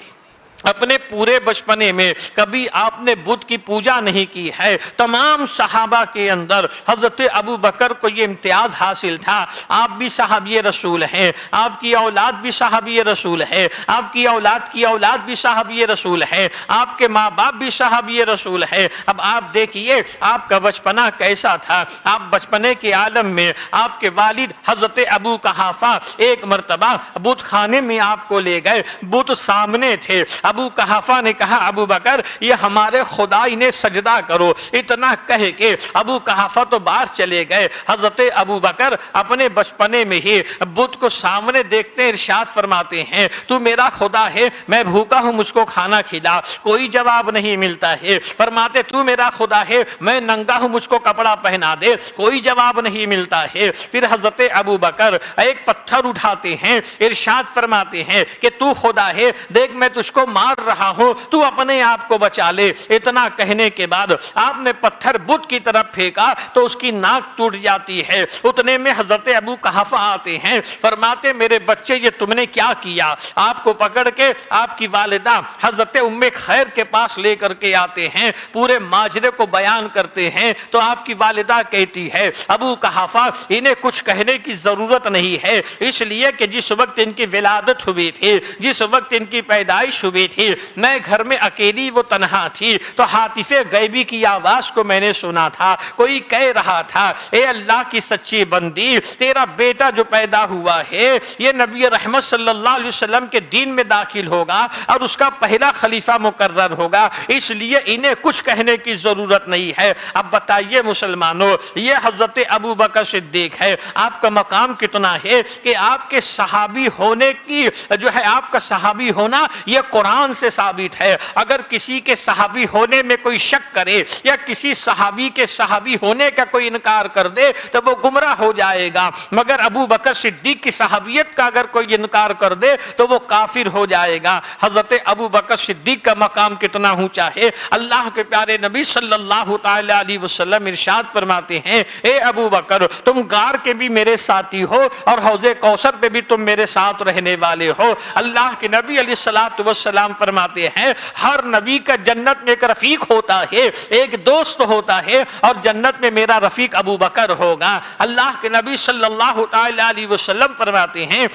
اپنے پورے بچپنے میں کبھی آپ نے بت کی پوجا نہیں کی ہے۔ تمام صحابہ کے اندر حضرت ابو بکر کو یہ امتیاز حاصل تھا، آپ بھی صحابی رسول ہیں، آپ کی اولاد بھی صحابی رسول ہے، آپ کی اولاد کی اولاد بھی صحابی رسول ہے، آپ کے ماں باپ بھی صحابی رسول ہے۔ اب آپ دیکھیے آپ کا بچپنا کیسا تھا۔ آپ بچپنے کے عالم میں آپ کے والد حضرت ابو قحافہ ایک مرتبہ بت خانے میں آپ کو لے گئے، بت سامنے تھے۔ ابو قحافہ نے کہا ابو بکر یہ ہمارے خدا انہیں سجدہ کرو، اتنا کہہ کے ابو قحافہ تو باہر چلے گئے۔ حضرت ابو بکر اپنے بچپنے میں ہی بت کو سامنے دیکھتے ارشاد فرماتے ہیں تو میرا خدا ہے، میں بھوکا ہوں مجھ کو کھانا کھلا، کوئی جواب نہیں ملتا ہے۔ فرماتے تو میرا خدا ہے، میں ننگا ہوں مجھ کو کپڑا پہنا دے، کوئی جواب نہیں ملتا ہے۔ پھر حضرت ابو بکر ایک پتھر اٹھاتے ہیں، ارشاد فرماتے ہیں کہ تو خدا ہے، دیکھ میں تجھ کو مار رہا ہوں، تو اپنے آپ کو بچا لے۔ اتنا کہنے کے بعد آپ نے پتھر بت کی طرف پھینکا تو اس کی ناک ٹوٹ جاتی ہے۔ اتنے میں حضرت ابو قحافہ آتے ہیں، فرماتے میرے بچے یہ تم نے کیا کیا؟ آپ کو پکڑ کے آپ کی والدہ حضرت ام خیر کے پاس لے کر کے آتے ہیں، پورے ماجرے کو بیان کرتے ہیں تو آپ کی والدہ کہتی ہے ابو قحافہ انہیں کچھ کہنے کی ضرورت نہیں ہے، اس لیے کہ جس وقت ان کی ولادت ہوئی تھی، جس وقت ان کی پیدائش ہوئی تھی، میں گھر میں اکیلی وہ تنہا تھی تو ہاتف غیبی کی آواز کو میں نے سنا تھا، کوئی کہہ رہا تھا اے اللہ کی سچی بندی، تیرا بیٹا جو پیدا ہوا ہے یہ نبی رحمت صلی اللہ علیہ وسلم کے دین میں داخل ہوگا اور اس کا پہلا خلیفہ مقرر ہوگا، اس لیے انہیں کچھ کہنے کی ضرورت نہیں ہے۔ اب بتائیے مسلمانوں، یہ حضرت ابو بکر صدیق ہے، آپ کا مقام کتنا ہے کہ آپ کے صحابی ہونے کی جو ہے آپ کا صحابی ہونا یہ قرآن سے ثابت ہے۔ اگر کسی کے صحابی ہونے میں کوئی شک کرے یا کسی صحابی کے صحابی ہونے کا کوئی انکار کر دے تو وہ گمراہ ہو جائے گا، مگر ابو بکر صدیق کی صحابیت کا اگر کوئی انکار کر دے تو وہ کافر ہو جائے گا۔ حضرت ابو بکر صدیق کا مقام کتنا اونچا ہے، اللہ کے پیارے نبی صلی اللہ تعالی علیہ وسلم ارشاد فرماتے ہیں اے ابو بکر تم غار کے بھی میرے ساتھی ہو اور حوض کوثر پہ بھی تم میرے ساتھ رہنے والے ہو۔ اللہ کے نبی علیہ الصلوۃ والسلام فرماتے ہیں ہر نبی کا جنت میں ایک رفیق ہوتا ہے، ایک دوست ہوتا ہے، اور جنت میں میرا رفیق ابو بکر ہوگا۔ اللہ کے نبی صلی اللہ تعالی علیہ وسلم فرماتے ہیں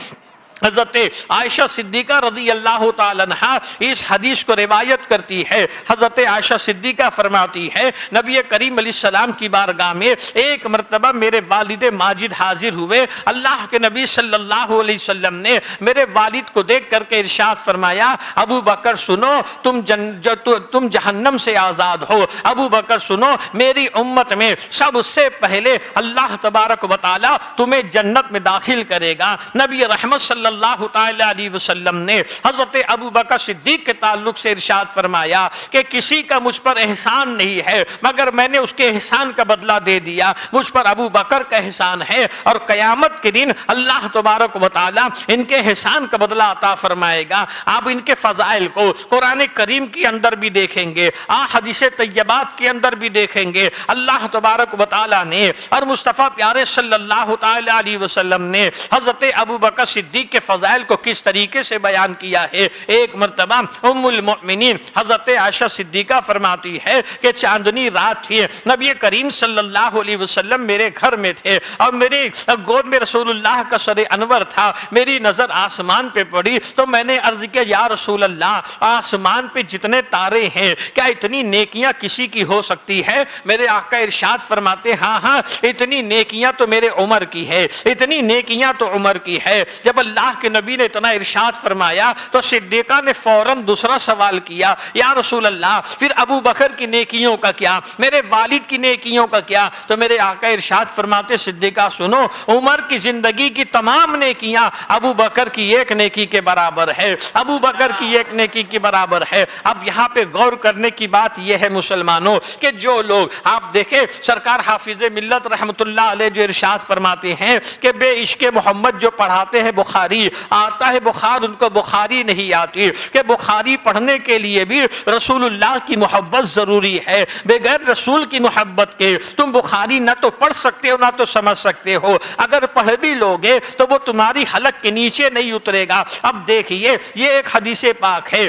حضرت عائشہ صدیقہ رضی اللہ تعالی عنہا اس حدیث کو روایت کرتی ہے، حضرت عائشہ صدیقہ فرماتی ہے نبی کریم علیہ السلام کی بارگاہ میں ایک مرتبہ میرے والد ماجد حاضر ہوئے، اللہ کے نبی صلی اللہ علیہ وسلم نے میرے والد کو دیکھ کر کے ارشاد فرمایا ابو بکر سنو تم جہنم سے آزاد ہو، ابو بکر سنو میری امت میں سب سے پہلے اللہ تبارک و تعالی تمہیں جنت میں داخل کرے گا۔ نبی رحمت صلی اللہ تعالی علیہ وسلم نے حضرت ابو بکر صدیق کے تعلق سے ارشاد فرمایا کہ کسی کا مجھ پر احسان نہیں ہے مگر میں نے اس کے احسان کا بدلہ دے دیا، مجھ پر ابو بکر کا احسان ہے اور قیامت کے دن اللہ تبارک و تعالی ان کے احسان کا بدلہ عطا فرمائے گا۔ آپ ان کے فضائل کو قرآن کریم کے اندر بھی دیکھیں گے، حدیث طیبات کے اندر بھی دیکھیں گے، اللہ تبارک و تعالی نے اور مصطفیٰ پیارے صلی اللہ تعالی علیہ وسلم نے حضرت ابو بکر صدیق کے فضائل کو کس طریقے سے بیان کیا ہے۔ ایک مرتبہ ام المؤمنین حضرت عائشہ صدیقہ فرماتی ہے کہ چاندنی رات تھی، نبی کریم صلی اللہ علیہ وسلم میرے گھر میں تھے اور میری گود میں رسول اللہ کا سر انور تھا، میری نظر آسمان پہ پڑی تو میں نے عرض کیا یا رسول اللہ آسمان پہ جتنے تارے ہیں کیا اتنی نیکیاں کسی کی ہو سکتی ہے؟ میرے آقا ارشاد فرماتے ہاں ہاں اتنی نیکیاں تو میرے عمر کی ہے، اتنی نیکیاں تو عمر کی ہے۔ جب اللہ کے نبی نے اتنا ارشاد فرمایا تو صدیقہ نے فوراً دوسرا سوال کیا یا رسول اللہ پھر ابو بکر کی نیکیوں کا کیا، میرے والد کی نیکیوں کا کیا؟ تو میرے آقا ارشاد فرماتے صدیقہ سنو عمر کی زندگی کی تمام نیکیاں ابو بکر کی ایک نیکی کے برابر ہے، ابو بکر کی ایک نیکی کے برابر ہے۔ اب یہاں پہ غور کرنے کی بات یہ ہے مسلمانوں کہ جو لوگ آپ دیکھیں سرکار حافظ ملت رحمت اللہ علیہ جو ارشاد فرماتے ہیں کہ بے عشق محمد جو پڑھاتے ہیں بخاری آتا ہے بخار ان کو بخاری نہیں آتی، کہ بخاری پڑھنے کے لیے بھی رسول اللہ کی محبت ضروری ہے، بغیر رسول کی محبت کے تم بخاری نہ تو پڑھ سکتے ہو نہ تو سمجھ سکتے ہو، اگر پڑھ بھی لوگے تو وہ تمہاری حلق کے نیچے نہیں اترے گا۔ اب دیکھیے یہ ایک حدیث پاک ہے،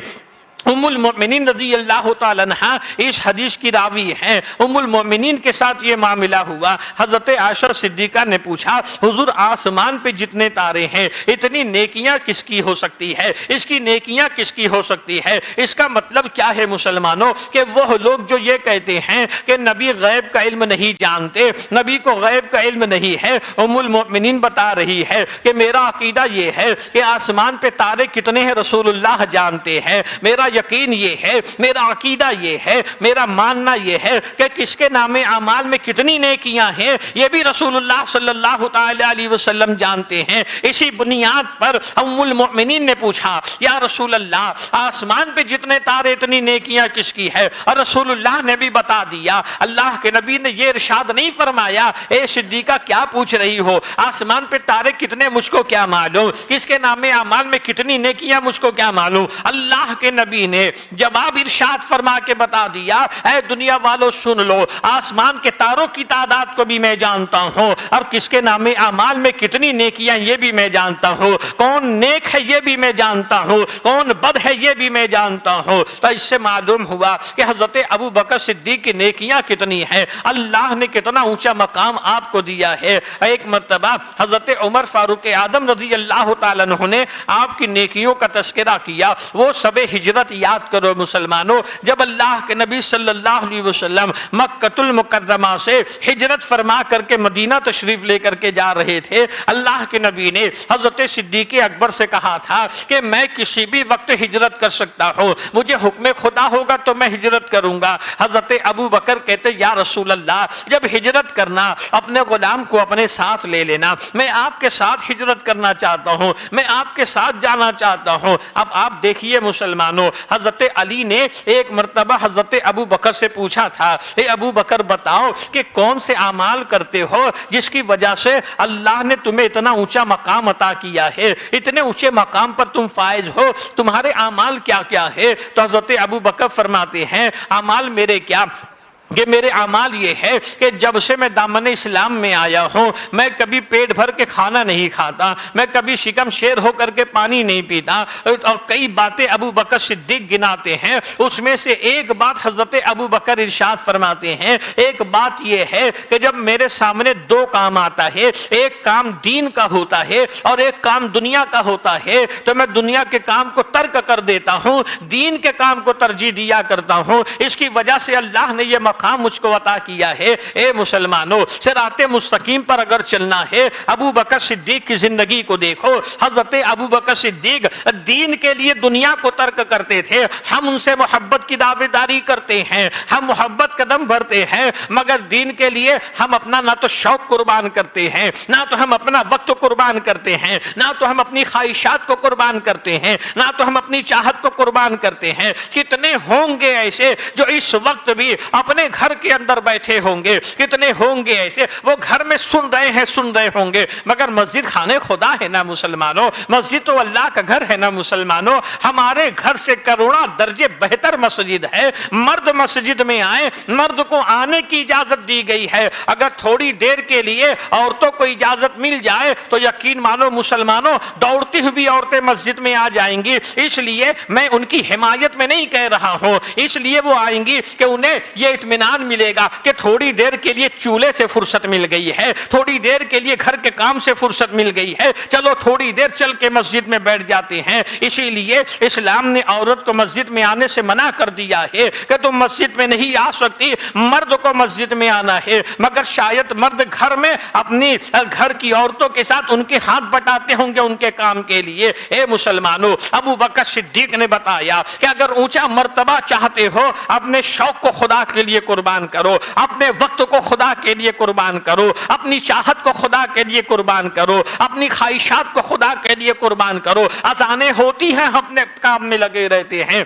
ام المؤمنین رضی اللہ تعالی عنہ اس حدیث کی راوی ہیں، ام المؤمنین کے ساتھ یہ معاملہ ہوا، حضرت عائشہ صدیقہ نے پوچھا حضور آسمان پہ جتنے تارے ہیں اتنی نیکیاں کس کی ہو سکتی ہے، اس کی نیکیاں کس کی ہو سکتی ہے؟ اس کا مطلب کیا ہے مسلمانوں کہ وہ لوگ جو یہ کہتے ہیں کہ نبی غیب کا علم نہیں جانتے، نبی کو غیب کا علم نہیں ہے، ام المؤمنین بتا رہی ہے کہ میرا عقیدہ یہ ہے کہ آسمان پہ تارے کتنے ہیں رسول اللہ جانتے ہیں، میرا یقین یہ ہے، میرا عقیدہ یہ ہے، میرا ماننا یہ ہے کہ کس کے نام اعمال میں کتنی نیکیاں ہیں یہ بھی رسول اللہ صلی اللہ تعالی علیہ وسلم جانتے ہیں۔ اسی بنیاد پر ام المؤمنین نے پوچھا یا رسول اللہ آسمان پہ جتنے تارے اتنی نیکیاں کس کی ہے؟ اور رسول اللہ نے بھی بتا دیا۔ اللہ کے نبی نے یہ ارشاد نہیں فرمایا اے صدیقہ کیا پوچھ رہی ہو، آسمان پہ تارے کتنے مجھ کو کیا معلوم، کس کے نام اعمال میں کتنی نیکیاں مجھ کو کیا معلوم۔ اللہ کے نبی نے جواب ارشاد فرما کے بتا دیا، اے دنیا والو سن لو، آسمان کے تاروں کی تعداد کو بھی میں جانتا ہوں، اور کس کے نام اعمال میں کتنی نیکیاں یہ بھی میں جانتا ہوں، کون نیک ہے یہ بھی میں جانتا ہوں، کون بد ہے یہ بھی میں جانتا ہوں۔ تو اس سے معلوم ہوا کہ حضرت ابو بکر صدیق کی نیکیاں کتنی ہیں، اللہ نے کتنا اونچا مقام آپ کو دیا ہے۔ ایک مرتبہ حضرت عمر فاروق اعظم رضی اللہ تعالیٰ عنہ نے آپ کی نیکیوں کا تذکرہ کیا۔ وہ شب ہجرت یاد کرو مسلمانوں، جب اللہ کے نبی صلی اللہ علیہ وسلم مکۃ المکرمہ سے ہجرت فرما کر کے مدینہ تشریف لے کر کے جا رہے تھے، اللہ کے نبی نے حضرت صدیق اکبر سے کہا تھا کہ میں کسی بھی وقت ہجرت کر سکتا ہوں، مجھے حکم خدا ہوگا تو میں ہجرت کروں گا۔ حضرت ابو بکر کہتے یا رسول اللہ، جب ہجرت کرنا اپنے غلام کو اپنے ساتھ لے لینا، میں آپ کے ساتھ ہجرت کرنا چاہتا ہوں، میں آپ کے ساتھ جانا چاہتا ہوں۔ اب آپ دیکھیے مسلمانوں، حضرت علی نے ایک مرتبہ حضرت ابو بکر سے پوچھا تھا، اے ابو بکر بتاؤ کہ کون سے اعمال کرتے ہو جس کی وجہ سے اللہ نے تمہیں اتنا اونچا مقام عطا کیا ہے، اتنے اونچے مقام پر تم فائز ہو، تمہارے اعمال کیا کیا ہے؟ تو حضرت ابو بکر فرماتے ہیں اعمال میرے کیا کہ میرے اعمال یہ ہے کہ جب سے میں دامن اسلام میں آیا ہوں، میں کبھی پیٹ بھر کے کھانا نہیں کھاتا، میں کبھی شکم شیر ہو کر کے پانی نہیں پیتا، اور کئی باتیں ابو بکر صدیق گناتے ہیں۔ اس میں سے ایک بات حضرت ابو بکر ارشاد فرماتے ہیں، ایک بات یہ ہے کہ جب میرے سامنے دو کام آتا ہے، ایک کام دین کا ہوتا ہے اور ایک کام دنیا کا ہوتا ہے، تو میں دنیا کے کام کو ترک کر دیتا ہوں، دین کے کام کو ترجیح دیا کرتا ہوں۔ اس کی وجہ سے اللہ نے یہ مقام مجھ کو عطا کیا ہے۔ اے مسلمانوں، صراط مستقیم پر اگر چلنا ہے، ابو بکر صدیق کی زندگی کو دیکھو۔ حضرت ابو بکر صدیق دین کے لیے دنیا کو ترک کرتے تھے، ہم ان سے محبت کی دعویداری داری کرتے ہیں، ہم محبت قدم بھرتے ہیں، مگر دین کے لیے ہم اپنا نہ تو شوق قربان کرتے ہیں، نہ تو ہم اپنا وقت قربان کرتے ہیں، نہ تو ہم اپنی خواہشات کو قربان کرتے ہیں، نہ تو ہم اپنی چاہت کو قربان کرتے ہیں۔ کتنے ہوں گے ایسے جو اس وقت بھی اپنے گھر کے اندر بیٹھے ہوں گے، کتنے ہوں گے ایسے وہ گھر میں سن رہے ہوں گے، مگر مسجد خانے خدا ہے نا مسلمانوں، مسجد تو اللہ کا گھر ہے نا مسلمانوں۔ ہمارے گھر سے کروڑا درجے بہتر مسجد ہے۔ مرد مسجد میں آئے، مرد کو آنے کی اجازت دی گئی ہے، اگر تھوڑی دیر کے لیے عورتوں کو اجازت مل جائے تو یقین مانو مسلمانوں دوڑتی ہوئی عورتیں مسجد میں آ جائیں گی۔ اس لیے میں ان کی حمایت میں نہیں کہہ رہا ہوں، اس لیے وہ آئیں گی کہ انہیں یہ اطمینان ملے گا کہ تھوڑی دیر کے لیے چولہے سے فرصت مل گئی ہے، تھوڑی دیر کے لیے گھر کے کام سے فرصت مل گئی ہے، چلو تھوڑی دیر چل کے مسجد میں بیٹھ جاتے ہیں۔ اسی لیے اسلام نے عورت کو مسجد میں آنے سے منع کر دیا ہے کہ تم مسجد میں نہیں آ سکتی، مرد کو مسجد میں آنا ہے، مگر شاید مرد گھر میں اپنی گھر کی عورتوں کے ساتھ ان کے ہاتھ بٹاتے ہوں گے ان کے کام کے لیے۔ اے مسلمانوں، ابو بکر صدیق نے بتایا کہ اگر اونچا مرتبہ چاہتے ہو، اپنے شوق کو خدا کے لیے قربان کرو، اپنے وقت کو خدا کے لیے قربان کرو، اپنی چاہت کو خدا کے لیے قربان کرو، اپنی خواہشات کو خدا کے لیے قربان کرو۔ اذانیں ہوتی ہیں، اپنے کام میں لگے رہتے ہیں،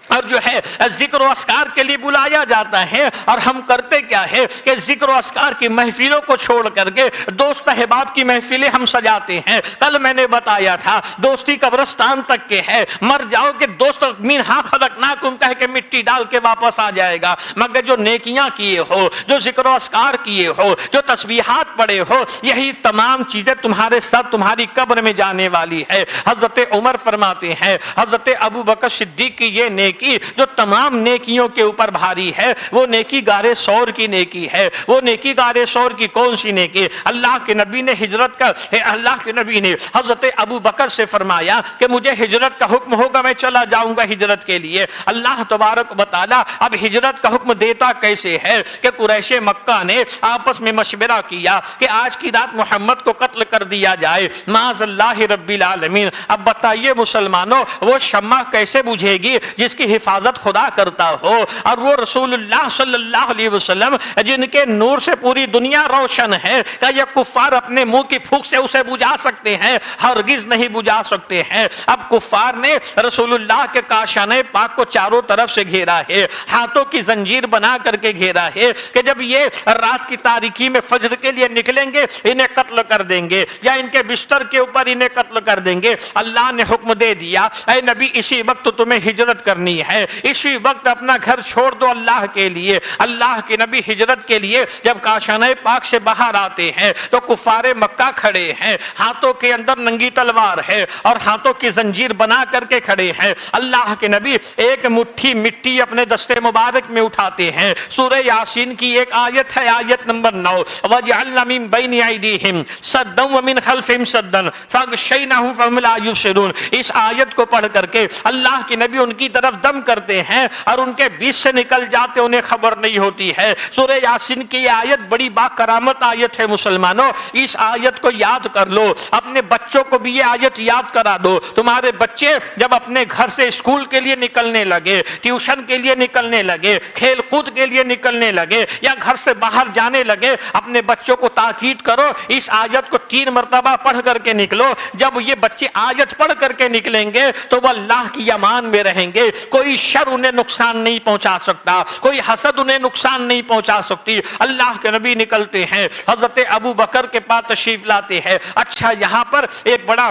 اور جو ہے ذکر و اذکار کے لیے بلایا جاتا ہے، اور ہم کرتے کیا ہے کہ ذکر و اذکار کی محفلوں کو چھوڑ کر کے دوست احباب کی محفلیں ہم سجاتے ہیں۔ کل میں نے بتایا تھا دوستی قبرستان تک کے ہے، مر جاؤ کہ دوست منہا خلقناکم کہہ کے مٹی ڈال کے واپس آ جائے گا، مگر جو نیکیاں کیے ہو، جو ذکر و اذکار کیے ہو، جو تسبیحات پڑھے ہو، یہی تمام چیزیں تمہارے ساتھ تمہاری قبر میں جانے والی ہے۔ حضرت عمر فرماتے ہیں حضرت ابو بکر صدیق کی یہ نیکی جو تمام نیکیوں کے اوپر بھاری ہے، وہ نیکی گارے سور کی نیکی ہے۔ وہ نیکی گارے سور کی کون سی نیکی؟ اللہ کے نبی نے ہجرت کا، اللہ کے نبی نے حضرت ابو بکر سے فرمایا کہ مجھے ہجرت کا حکم ہوگا، میں چلا جاؤں گا ہجرت کے لیے۔ اللہ تبارک و تعالی اب ہجرت کا حکم دیتا کیسے ہے کہ قریش مکہ نے آپس میں مشورہ کیا کہ آج کی رات محمد کو قتل کر دیا جائے، معاذ اللہ رب العالمین۔ اب بتائیے مسلمانوں، وہ شمع کیسے بجھے گی جس کی حفاظت خدا کرتا ہو، اور وہ رسول اللہ صلی اللہ علیہ وسلم جن کے نور سے پوری دنیا روشن ہے، کہ یہ کفار اپنے منہ کی پھوک سے اسے بجھا سکتے ہیں؟ ہرگز نہیں بجھا سکتے ہیں۔ اب کفار نے رسول اللہ کے کاشانہ پاک کو چاروں طرف سے گھیرا ہے، ہاتھوں کی زنجیر بنا کر کے گھیرا ہے کہ جب یہ رات کی تاریکی میں فجر کے لیے نکلیں گے انہیں قتل کر دیں گے، یا ان کے بستر کے اوپر انہیں قتل کر دیں گے۔ اللہ نے حکم دے دیا اے نبی اسی وقت تمہیں ہجرت کرنی نہیں ہے، اسی وقت اپنا گھر چھوڑ دو اللہ کے لیے۔ اللہ کے نبی ہجرت کے لیے جب کاشانہ پاک سے باہر آتے ہیں تو کفار مکہ کھڑے ہیں، ہاتھوں کے اندر ننگی تلوار ہے اور ہاتھوں کی زنجیر بنا کر کے کھڑے ہیں۔ اللہ کے نبی ایک مٹھی مٹی اپنے دستے مبارک میں اٹھاتے ہیں۔ سورہ یاسین کی ایک آیت ہے، آیت نمبر 9، وَجَعَلْنَا مِن بَيْنِ أَيْدِيهِمْ سَدًّا وَمِنْ خَلْفِهِمْ سَدًّا فَأَغْشَيْنَاهُمْ فَهُمْ لَا يُبْصِرُونَ۔ اس آیت کو پڑھ کر کے اللہ کے نبی ان کی طرف دم کرتے ہیں اور ان کے بیچ سے نکل جاتے، انہیں خبر نہیں ہوتی ہے۔ سورہ یاسین کی یہ آیت بڑی با کرامت آیت ہے مسلمانوں، اس آیت کو یاد کر لو، اپنے بچوں کو بھی یہ آیت یاد کرا دو۔ تمہارے بچے جب اپنے گھر سے اسکول کے لیے نکلنے لگے، ٹیوشن کے لیے نکلنے لگے، کھیل کود کے لیے نکلنے لگے یا گھر سے باہر جانے لگے، اپنے بچوں کو تاکید کرو اس آیت کو 3 مرتبہ پڑھ کر کے نکلو۔ جب یہ بچے آیت پڑھ کر کے نکلیں گے تو وہ اللہ کی امان میں رہیں گے، کوئی شر انہیں نقصان نہیں پہنچا سکتا، کوئی حسد انہیں نقصان نہیں پہنچا سکتی۔ اللہ کے نبی نکلتے ہیں، حضرت ابو بکر کے پاس تشریف لاتے ہیں۔ اچھا، یہاں پر ایک بڑا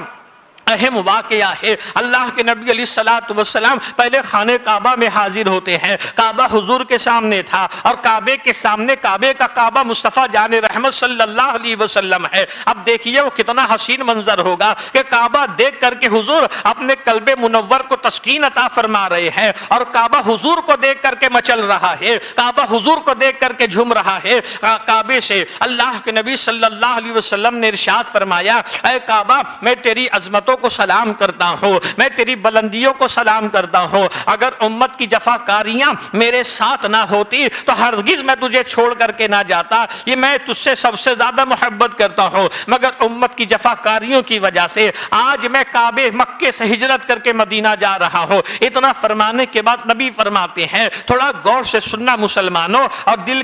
اہم واقعہ ہے۔ اللہ کے نبی علیہ الصلوۃ والسلام پہلے خانہ کعبہ میں حاضر ہوتے ہیں، کعبہ حضور کے سامنے تھا اور کعبے کے سامنے کعبے کا کعبہ مصطفیٰ جان رحمت صلی اللہ علیہ وسلم ہے۔ اب دیکھیے وہ کتنا حسین منظر ہوگا کہ کعبہ دیکھ کر کے حضور اپنے قلب منور کو تسکین عطا فرما رہے ہیں اور کعبہ حضور کو دیکھ کر کے مچل رہا ہے، کعبہ حضور کو دیکھ کر کے جھوم رہا ہے۔ کعبے سے اللہ کے نبی صلی اللہ علیہ وسلم نے ارشاد فرمایا، اے کعبہ میں تیری عظمتوں کو سلام کرتا ہوں، میں تیری بلندیوں کو سلام کرتا ہوں، اگر امت کی جفاکاریاں میرے ساتھ نہ ہوتی تو ہرگز میں تجھے چھوڑ کر کے نہ جاتا، یہ میں تجھ سے سب سے زیادہ محبت کرتا ہوں، مگر امت کی جفاکاریوں کی وجہ سے آج میں کعبے مکے سے ہجرت کر کے مدینہ جا رہا ہوں۔ اتنا فرمانے کے بعد نبی فرماتے ہیں، تھوڑا غور سے سننا مسلمانوں اور دل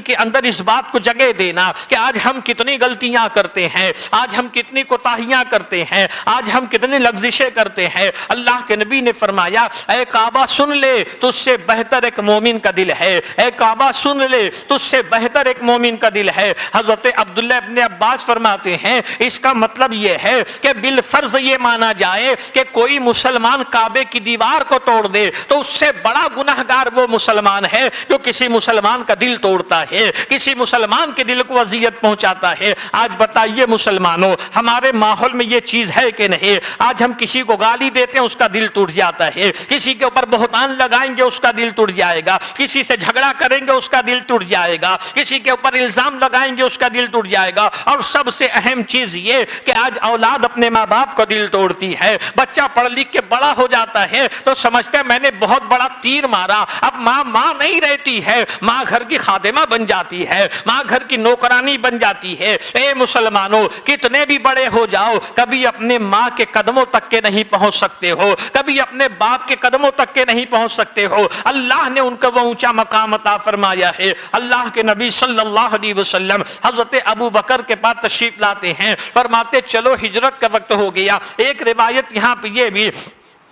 کے اندر اس بات کو جگہ دینا کہ آج ہم کتنی غلطیاں کرتے ہیں، آج ہم کتنی کوتاہیاں کرتے ہیں، آج ہم کتنی لغزشیں کرتے ہیں۔ اللہ کے نبی نے فرمایا، اے کعبہ سن لے تجھ سے بہتر ایک مومن کا دل ہے، اے کعبہ سن لے تجھ سے بہتر ایک مومن کا دل ہے۔ حضرت عبداللہ ابن عباس فرماتے ہیں، اس کا مطلب یہ ہے کہ بالفرض یہ مانا جائے کہ کوئی مسلمان کعبے کی دیوار کو توڑ دے تو اس سے بڑا گناہگار وہ مسلمان ہے جو کسی مسلمان کا دل توڑتا ہے، کسی مسلمان کے دل کو اذیت پہنچاتا ہے۔ آج بتائیے مسلمانوں، ہمارے ماحول میں یہ چیز ہے کہ نہیں؟ آج ہم کسی کو گالی دیتے ہیں اس کا دل ٹوٹ جاتا ہے، کسی کے اوپر بہتان لگائیں گے اس کا دل ٹوٹ جائے گا، کسی سے جھگڑا کریں گے اس کا دل ٹوٹ جائے گا، کسی کے اوپر الزام لگائیں گے اس کا دل ٹوٹ جائے گا۔ اور سب سے اہم چیز یہ کہ آج اولاد اپنے ماں باپ کو دل توڑتی ہے۔ بچہ پڑھ لکھ کے بڑا ہو جاتا ہے تو سمجھتا ہے میں نے بہت بڑا تیر مارا، اب ماں نہیں رہتی ہے، ماں گھر کی خادمہ بن جاتی ہے، ماں گھر کی نوکرانی بن جاتی ہے۔ اے مسلمانوں، کتنے بھی بڑے ہو جاؤ کبھی اپنے ماں کے قدموں تک کے نہیں پہنچ سکتے ہو، کبھی اپنے باپ کے قدموں تک کے نہیں پہنچ سکتے ہو۔ اللہ نے ان کو وہ اونچا مقام عطا فرمایا ہے۔ اللہ کے نبی صلی اللہ علیہ وسلم حضرت ابو بکر کے پاس تشریف لاتے ہیں، فرماتے چلو ہجرت کا وقت ہو گیا۔ ایک روایت یہاں پہ یہ بھی،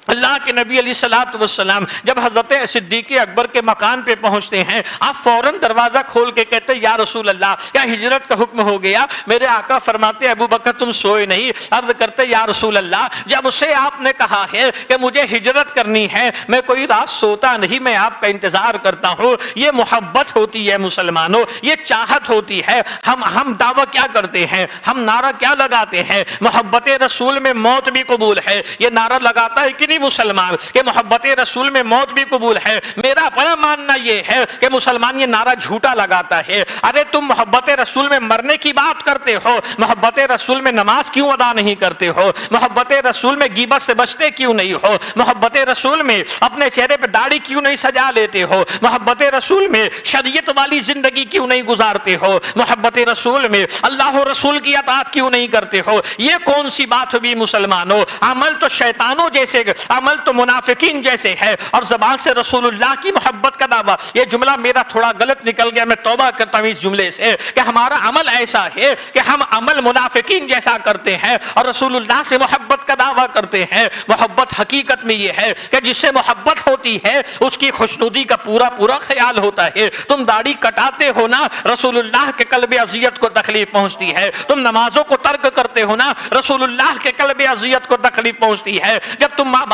اللہ کے نبی علیہ الصلوۃ والسلام جب حضرت صدیق اکبر کے مکان پہ پہنچتے ہیں، آپ فوراً دروازہ کھول کے کہتے ہیں یا رسول اللہ کیا ہجرت کا حکم ہو گیا؟ میرے آقا فرماتے ابو بکر تم سوئے نہیں؟ عرض کرتے یا رسول اللہ جب سے آپ نے کہا ہے کہ مجھے ہجرت کرنی ہے میں کوئی رات سوتا نہیں، میں آپ کا انتظار کرتا ہوں۔ یہ محبت ہوتی ہے مسلمانوں، یہ چاہت ہوتی ہے۔ ہم دعویٰ کیا کرتے ہیں، ہم نعرہ کیا لگاتے ہیں؟ محبت رسول میں موت بھی قبول ہے، یہ نعرہ لگاتا ہے کہ نہیں مسلمان کہ محبت رسول میں موت بھی قبول ہے؟ میرا اپنا ماننا یہ ہے کہ مسلمان یہ نعرہ جھوٹا لگاتا ہے۔ ارے تم محبت رسول میں مرنے کی بات کرتے ہو، محبت رسول میں نماز کیوں ادا نہیں کرتے ہو؟ محبت رسول میں غیبت سے بچتے کیوں نہیں ہو؟ محبت رسول میں اپنے چہرے پہ داڑھی کیوں نہیں سجا لیتے ہو؟ محبت رسول میں شریعت والی زندگی کیوں نہیں گزارتے ہو؟ محبت رسول میں اللہ و رسول کی اطاعت کیوں نہیں کرتے ہو؟ یہ کون سی بات ہوئی مسلمانوں؟ عمل تو شیطانوں جیسے، عمل تو منافقین جیسے ہے اور زبان سے رسول اللہ کی محبت کا دعویٰ۔ یہ جملہ میرا تھوڑا غلط نکل گیا، میں توبہ کرتا ہوں اس جملے سے کہ ہمارا عمل ایسا ہے کہ ہم عمل منافقین جیسا کرتے ہیں اور رسول اللہ سے محبت کا دعویٰ کرتے ہیں۔ محبت حقیقت میں یہ ہے کہ جس سے محبت ہوتی ہے اس کی خوشنودی کا پورا پورا خیال ہوتا ہے۔ تم داڑھی کٹاتے ہو نا، رسول اللہ کے قلب اذیت کو تکلیف پہنچتی ہے۔ تم نمازوں کو ترک کرتے ہو نا، رسول اللہ کے قلب اذیت کو تکلیف پہنچتی ہے۔ جب تم ماں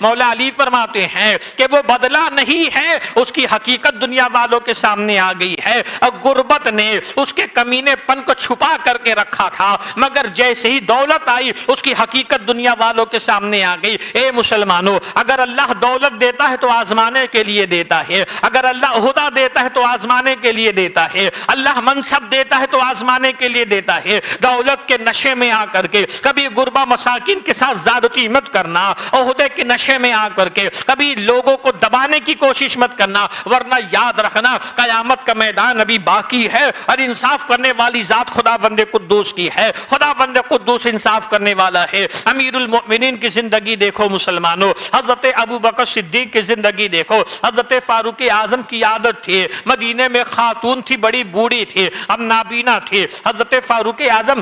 مولا علی فرماتے ہیں کہ وہ بدلہ نہیں ہے، اس کی حقیقت دنیا والوں کے سامنے آ گئی ہے۔ اور غربت نے اس کے کمینے پن کو چھپا کر کے رکھا تھا، مگر جیسے ہی دولت آئی اس کی حقیقت دنیا والوں کے سامنے آ گئی۔ اے مسلمانوں، اگر اللہ دولت دیتا ہے تو آزمانے کے لیے دیتا ہے، اگر اللہ عہدہ دیتا ہے تو آزمانے کے لیے دیتا ہے، اللہ منصب دیتا ہے تو آزمانے کے لیے دیتا ہے۔ دولت کے نشے میں آ کر کے کبھی غربا مساکین کے ساتھ زیادتی مت کرنا، عہدے کے نشے میں آ کر کے کبھی لوگوں کو دبانے کی کوشش مت کرنا، ورنہ یاد رکھنا قیامت کا میدان ابھی باقی ہے، اور انصاف کرنے والی ذات خدا بند قدوس کی ہے۔ خدا بند قدوس انصاف کرنے والا ہے۔ امیر المؤمنین کی زندگی دیکھو مسلمانوں، حضرت ابوبکر صدیق کی زندگی دیکھو، حضرت فاروق اعظم کی عادت تھی، مدینے میں خاتون تھی، بڑی بوڑھی تھی، اب نابینا تھی، حضرت فاروق اعظم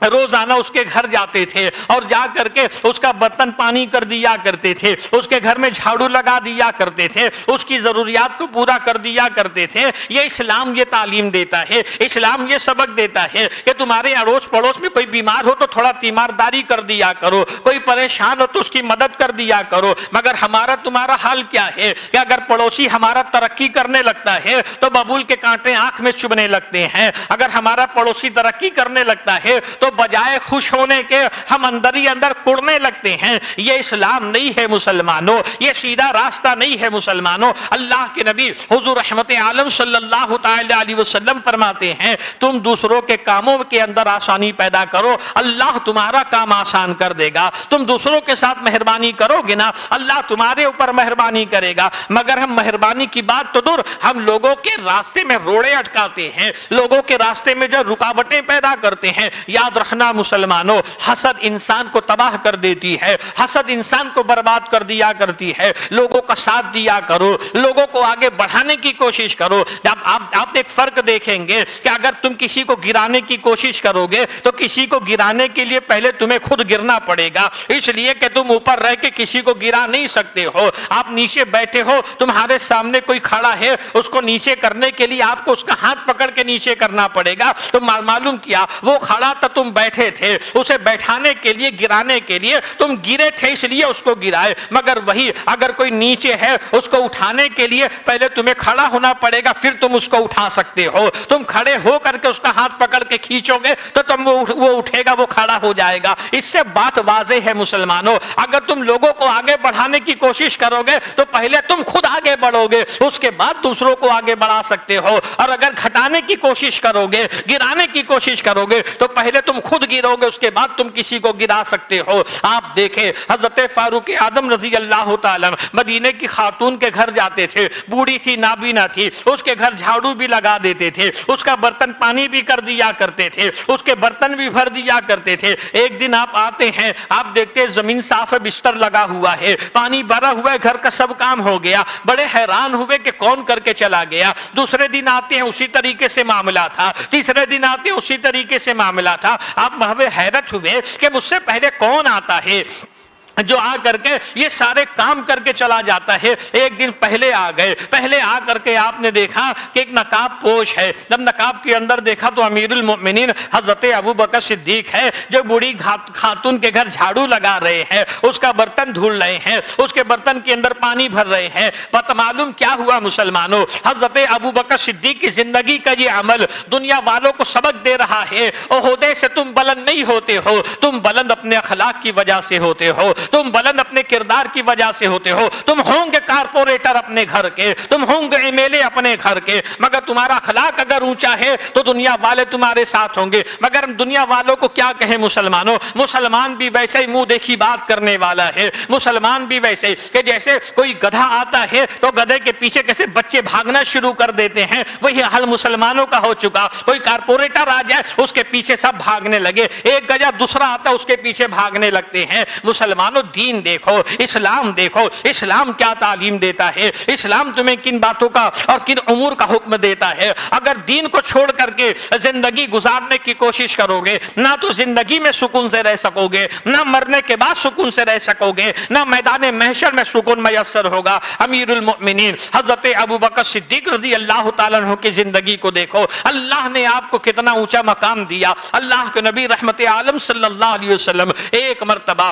روزانہ اس کے گھر جاتے تھے اور جا کر کے اس کا برتن پانی کر دیا کرتے تھے، اس کے گھر میں جھاڑو لگا دیا کرتے تھے، اس کی ضروریات کو پورا کر دیا کرتے تھے۔ یہ اسلام یہ تعلیم دیتا ہے، اسلام یہ سبق دیتا ہے کہ تمہارے اڑوس پڑوس میں کوئی بیمار ہو تو تھوڑا تیمارداری کر دیا کرو، کوئی پریشان ہو تو اس کی مدد کر دیا کرو۔ مگر ہمارا تمہارا حال کیا ہے کہ اگر پڑوسی ہمارا ترقی کرنے لگتا ہے تو ببول کے کانٹے آنکھ میں چبھنے لگتے ہیں، اگر ہمارا پڑوسی ترقی کرنے لگتا ہے تو بجائے خوش ہونے کے ہم اندر ہی اندر کڑنے لگتے ہیں۔ یہ اسلام نہیں ہے مسلمانوں، یہ سیدھا راستہ نہیں ہے مسلمانوں۔ اللہ کے نبی حضور رحمت عالم صلی اللہ تعالی علیہ وسلم فرماتے ہیں تم دوسروں کے کاموں کے اندر آسانی پیدا کرو، اللہ تمہارا کام آسان کر دے گا۔ تم دوسروں کے ساتھ مہربانی کرو گے نا، اللہ تمہارے اوپر مہربانی کرے گا۔ مگر ہم مہربانی کی بات تو دور، ہم لوگوں کے راستے میں روڑے اٹکاتے ہیں، لوگوں کے راستے میں جو رکاوٹیں پیدا کرتے ہیں۔ یاد رکھنا مسلمانوں، حسد انسان کو تباہ کر دیتی ہے، حسد انسان کو برباد کر دیا کرتی ہے۔ لوگوں کا ساتھ دیا کرو، لوگوں کو آگے بڑھانے کی کوشش کرو۔ جب آپ ایک فرق دیکھیں گے کہ اگر تم کسی کو گرانے کی کوشش کرو گے تو کسی کو گرانے کے لیے پہلے تمہیں خود گرنا پڑے گا، اس لیے کہ تم اوپر رہ کے کسی کو گرا نہیں سکتے ہو۔ آپ نیچے بیٹھے ہو، تمہارے سامنے کوئی کھڑا ہے، اس کو نیچے کرنے کے لیے آپ کو اس کا ہاتھ پکڑ کے نیچے کرنا پڑے گا۔ تو معلوم کیا وہ کھڑا تھا، تم بیٹھے تھے، اسے بیٹھانے کے لیے گرانے کے لیے تم گرے تھے، اس لیے اس کو گرائے۔ مگر وہی اگر کوئی نیچے ہے، اس کو اٹھانے کے لیے پہلے تمہیں کھڑا ہونا پڑے گا، پھر تم اس کو اٹھا سکتے ہو۔ تم کھڑے ہو کر کے اس کا ہاتھ پکڑ کے کھینچو گے تو تم وہ اٹھے گا، وہ کھڑا ہو جائے گا۔ اس سے بات واضح ہے مسلمانوں، اگر تم لوگوں کو آگے بڑھانے کی کوشش کرو گے تو پہلے تم خود آگے بڑھو گے، اس کے بعد دوسروں کو آگے بڑھا سکتے ہو۔ اور اگر گھٹانے کی کوشش کرو گے، گرانے کی کوشش کرو گے تو پہلے تم خود گرو گے، اس کے بعد تم کسی کو گرا سکتے ہو۔ آپ دیکھیں حضرت فاروق اعظم رضی اللہ تعالی مدینے کی خاتون کے گھر جاتے تھے، بوڑھی تھی، نابینا تھی، اس کے گھر جھاڑو بھی لگا دیتے تھے، اس کا برتن پانی بھی کر دیا کرتے تھے، اس کے برتن بھی بھر دیا کرتے تھے۔ ایک دن آپ آتے ہیں، آپ دیکھتے ہیں زمین صاف ہے، بستر لگا ہوا ہے، پانی بھرا ہوا ہے، گھر کا سب کام ہو گیا، بڑے حیران ہوئے کہ کون کر کے چلا گیا۔ دوسرے دن آتے ہیں، اسی طریقے سے معاملہ تھا، تیسرے دن آتے ہیں، اسی طریقے سے معاملہ تھا۔ آپ محو حیرت ہوئے کہ مجھ سے پہلے کون آتا ہے جو آ کر کے یہ سارے کام کر کے چلا جاتا ہے۔ ایک دن پہلے آ گئے، پہلے آ کر کے آپ نے دیکھا کہ ایک نقاب پوش ہے، جب نقاب کے اندر دیکھا تو امیر المؤمنین حضرت ابوبکر صدیق ہے، جو بوڑھی خاتون کے گھر جھاڑو لگا رہے ہیں، اس کا برتن دھل رہے ہیں، اس کے برتن کے اندر پانی بھر رہے ہیں۔ پتہ معلوم کیا ہوا مسلمانوں، حضرت ابوبکر صدیق کی زندگی کا یہ عمل دنیا والوں کو سبق دے رہا ہے، عہدے سے تم بلند نہیں ہوتے ہو، تم بلند اپنے اخلاق کی وجہ سے ہوتے ہو، تم بلند اپنے کردار کی وجہ سے ہوتے ہو۔ تم ہوں گے کارپوریٹر اپنے گھر کے، تم ہوں گے ایم ایل اے اپنے گھر کے، مگر تمہارا اخلاق اگر اونچا ہے تو دنیا والے تمہارے ساتھ ہوں گے۔ مگر دنیا والوں کو کیا کہیں مسلمانوں، مسلمان بھی ویسے ہی منہ دیکھی بات کرنے والا ہے، مسلمان بھی ویسے ہی کہ جیسے کوئی گدھا آتا ہے تو گدھے کے پیچھے کیسے بچے بھاگنا شروع کر دیتے ہیں، وہی حال مسلمانوں کا ہو چکا۔ کوئی کارپوریٹر آ جائے اس کے پیچھے سب بھاگنے لگے، ایک گجا دوسرا آتا اس کے پیچھے بھاگنے لگتے ہیں۔ مسلمانوں دین دیکھو، اسلام دیکھو، اسلام کیا تعلیم دیتا ہے، اسلام تمہیں کن باتوں کا اور کن امور کا حکم دیتا ہے۔ اگر دین کو چھوڑ کر کے زندگی گزارنے کی کوشش کرو گے، نہ تو زندگی میں سکون سے رہ سکو گے، نہ مرنے کے بعد سکون سے رہ سکو گے، نہ میدان محشر میں سکون میسر ہوگا۔ امیر المؤمنین حضرت ابوبکر صدیق رضی اللہ تعالیٰ عنہ کی زندگی کو دیکھو، اللہ نے آپ کو کتنا اونچا مقام دیا۔ اللہ کے نبی رحمت عالم صلی اللہ علیہ وسلم ایک مرتبہ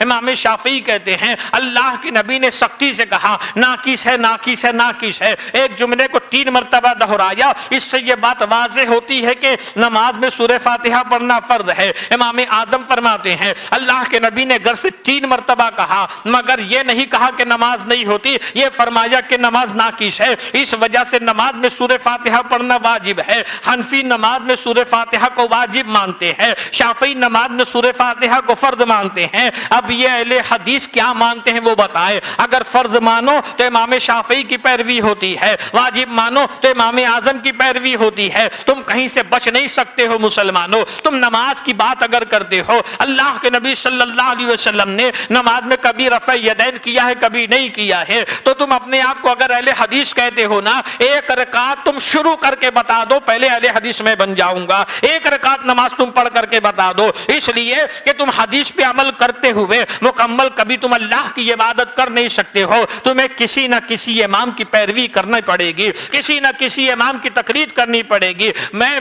امام شافعی کہتے ہیں اللہ کے نبی نے سختی سے کہا ناقص ہے ناقص ہے ناقص ہے، ایک جملے کو 3 مرتبہ دہرایا، اس سے یہ بات واضح ہوتی ہے کہ نماز میں سورہ فاتحہ پڑھنا فرض ہے۔ امام اعظم فرماتے ہیں اللہ کے نبی نے گھر سے 3 مرتبہ کہا مگر یہ نہیں کہا کہ نماز نہیں ہوتی، یہ فرمایا کہ نماز ناقص ہے، اس وجہ سے نماز میں سورہ فاتحہ پڑھنا واجب ہے۔ حنفی نماز میں سورہ فاتحہ کو واجب مانتے ہیں، شافعی نماز میں سورہ فاتحہ کو فرض مانتے ہیں۔ اب یہ اہل حدیث کیا مانتے ہیں وہ بتائیں۔ اگر فرض مانو تو امام شافعی کی پیروی ہوتی ہے، واجب مانو تو امام اعظم کی پیروی ہوتی ہے۔ تم کہیں سے بچ نہیں سکتے ہو مسلمانوں۔ تم نماز کی بات اگر کرتے ہو، اللہ کے نبی صلی اللہ علیہ وسلم نے نماز میں کبھی رفع یدین کیا ہے کبھی نہیں کیا ہے، تو تم اپنے آپ کو اگر اہل حدیث کہتے ہو نا، ایک رکعت تم شروع کر کے بتا دو، پہلے اہل حدیث میں بن جاؤں گا۔ ایک رکعت نماز تم پڑھ کر کے بتا دو، اس لیے کہ تم حدیث پہ عمل کرتے ہوئے مکمل کبھی تم اللہ کی عبادت کر نہیں سکتے ہو۔ تمہیں کسی نہ کسی امام کی پیروی کرنا پڑے گی، کسی نہ کسی امام کی تقلید کرنی پڑے گی۔ میں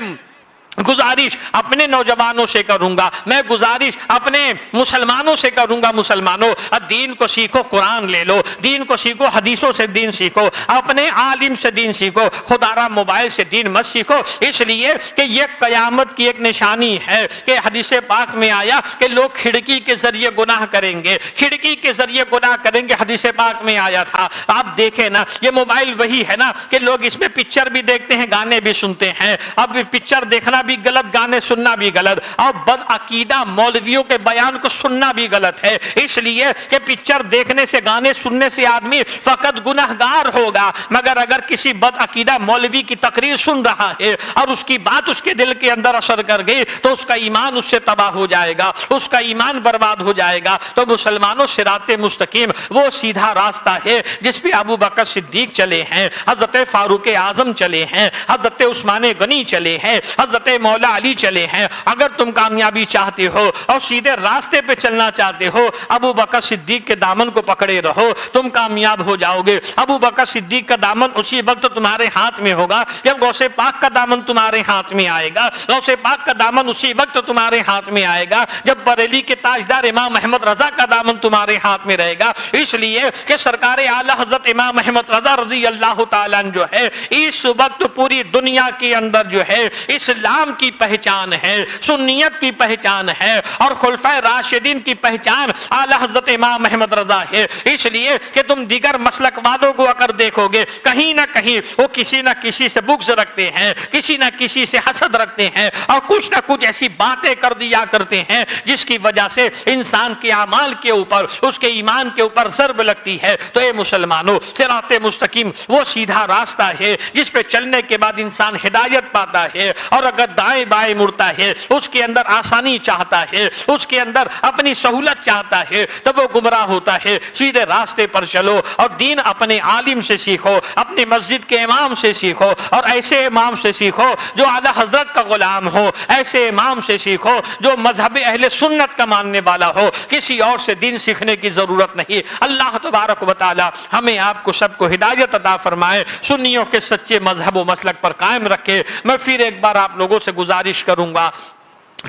گزارش اپنے نوجوانوں سے کروں گا، میں گزارش اپنے مسلمانوں سے کروں گا، مسلمانوں دین کو سیکھو، قرآن لے لو، دین کو سیکھو، حدیثوں سے دین سیکھو، اپنے عالم سے دین سیکھو، خدا را موبائل سے دین مت سیکھو، اس لیے کہ یہ قیامت کی ایک نشانی ہے کہ حدیث پاک میں آیا کہ لوگ کھڑکی کے ذریعے گناہ کریں گے، کھڑکی کے ذریعے گناہ کریں گے، حدیث پاک میں آیا تھا۔ آپ دیکھیں نا، یہ موبائل وہی ہے نا کہ لوگ اس میں پکچر بھی دیکھتے ہیں، گانے بھی سنتے ہیں۔ اب پکچر دیکھنا بھی غلط، گانے سننا بھی غلط، اور بد عقیدہ مولویوں کے بیان کو سننا بھی غلط ہے، اس لیے کہ پکچر دیکھنے سے گانے سننے سے آدمی فقط گناہگار ہوگا، مگر اگر کسی بد عقیدہ مولوی کی تقریر سن رہا ہے اور اس کی بات اس کے دل کے اندر اثر کر گئی تو اس کا ایمان اس سے تباہ ہو جائے گا، اس کا ایمان برباد ہو جائے گا۔ تو مسلمانوں صراط مستقیم وہ سیدھا راستہ ہے جس پہ ابو بکر صدیق چلے ہیں، حضرت فاروق اعظم چلے ہیں، حضرت عثمان غنی چلے ہیں، حضرت مولا علی چلے ہیں۔ اگر تم کامیابی چاہتے ہو اور سیدھے راستے پہ چلنا چاہتے ہو، ابو بکر صدیق کے دامن کو پکڑے رہو، تم کامیاب ہو جاؤ گے۔ ابو بکر صدیق کا دامن اسی وقت تمہارے ہاتھ میں ہوگا جب غوث پاک کا دامن تمہارے ہاتھ میں آئے گا، غوث پاک کا دامن اسی وقت تمہارے ہاتھ میں آئے گا جب بریلی کے تاجدار امام احمد رضا کا دامن تمہارے ہاتھ میں رہے گا، اس لیے کہ سرکار اعلی حضرت امام احمد رضا رضی اللہ تعالیٰ عنہ جو ہے اس وقت پوری دنیا کے اندر جو ہے اسلام کی پہچان ہے، سنیت کی پہچان ہے، اور خلفائے راشدین کی پہچان اعلی حضرت امام احمد رضا ہے۔ اس لیے کہ تم دیگر مسلک والوں کو اگر دیکھو گے، کہیں نہ کہیں وہ کسی نہ کسی سے بغض رکھتے ہیں، کسی نہ کسی سے حسد رکھتے ہیں، اور کچھ نہ کچھ ایسی باتیں کر دیا کرتے ہیں جس کی وجہ سے انسان کے اعمال کے اوپر، اس کے ایمان کے اوپر ضرب لگتی ہے۔ تو اے مسلمانوں، صراط مستقیم وہ سیدھا راستہ ہے جس پہ چلنے کے بعد انسان ہدایت پاتا ہے، اور اگر دائیں بائیں مڑتا ہے، اس کے اندر آسانی چاہتا ہے، اس کے اندر اپنی سہولت چاہتا ہے، تب وہ گمراہ ہوتا ہے۔ سیدھے راستے پر چلو اور دین اپنے عالم سے سیکھو، اپنی مسجد کے امام سے سیکھو، اور ایسے امام سے سیکھو جو اعلی حضرت کا غلام ہو، ایسے امام سے سیکھو جو مذہب اہل سنت کا ماننے والا ہو۔ کسی اور سے دین سیکھنے کی ضرورت نہیں۔ اللہ تبارک و تعالی ہمیں آپ کو سب کو ہدایت عطا فرمائے، سنیوں کے سچے مذہب و مسلک پر قائم رکھے۔ میں پھر ایک بار آپ لوگوں سے گزارش کروں گا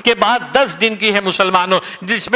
کہ بعد 10 دن کی ہے مسلمانوں، جس میں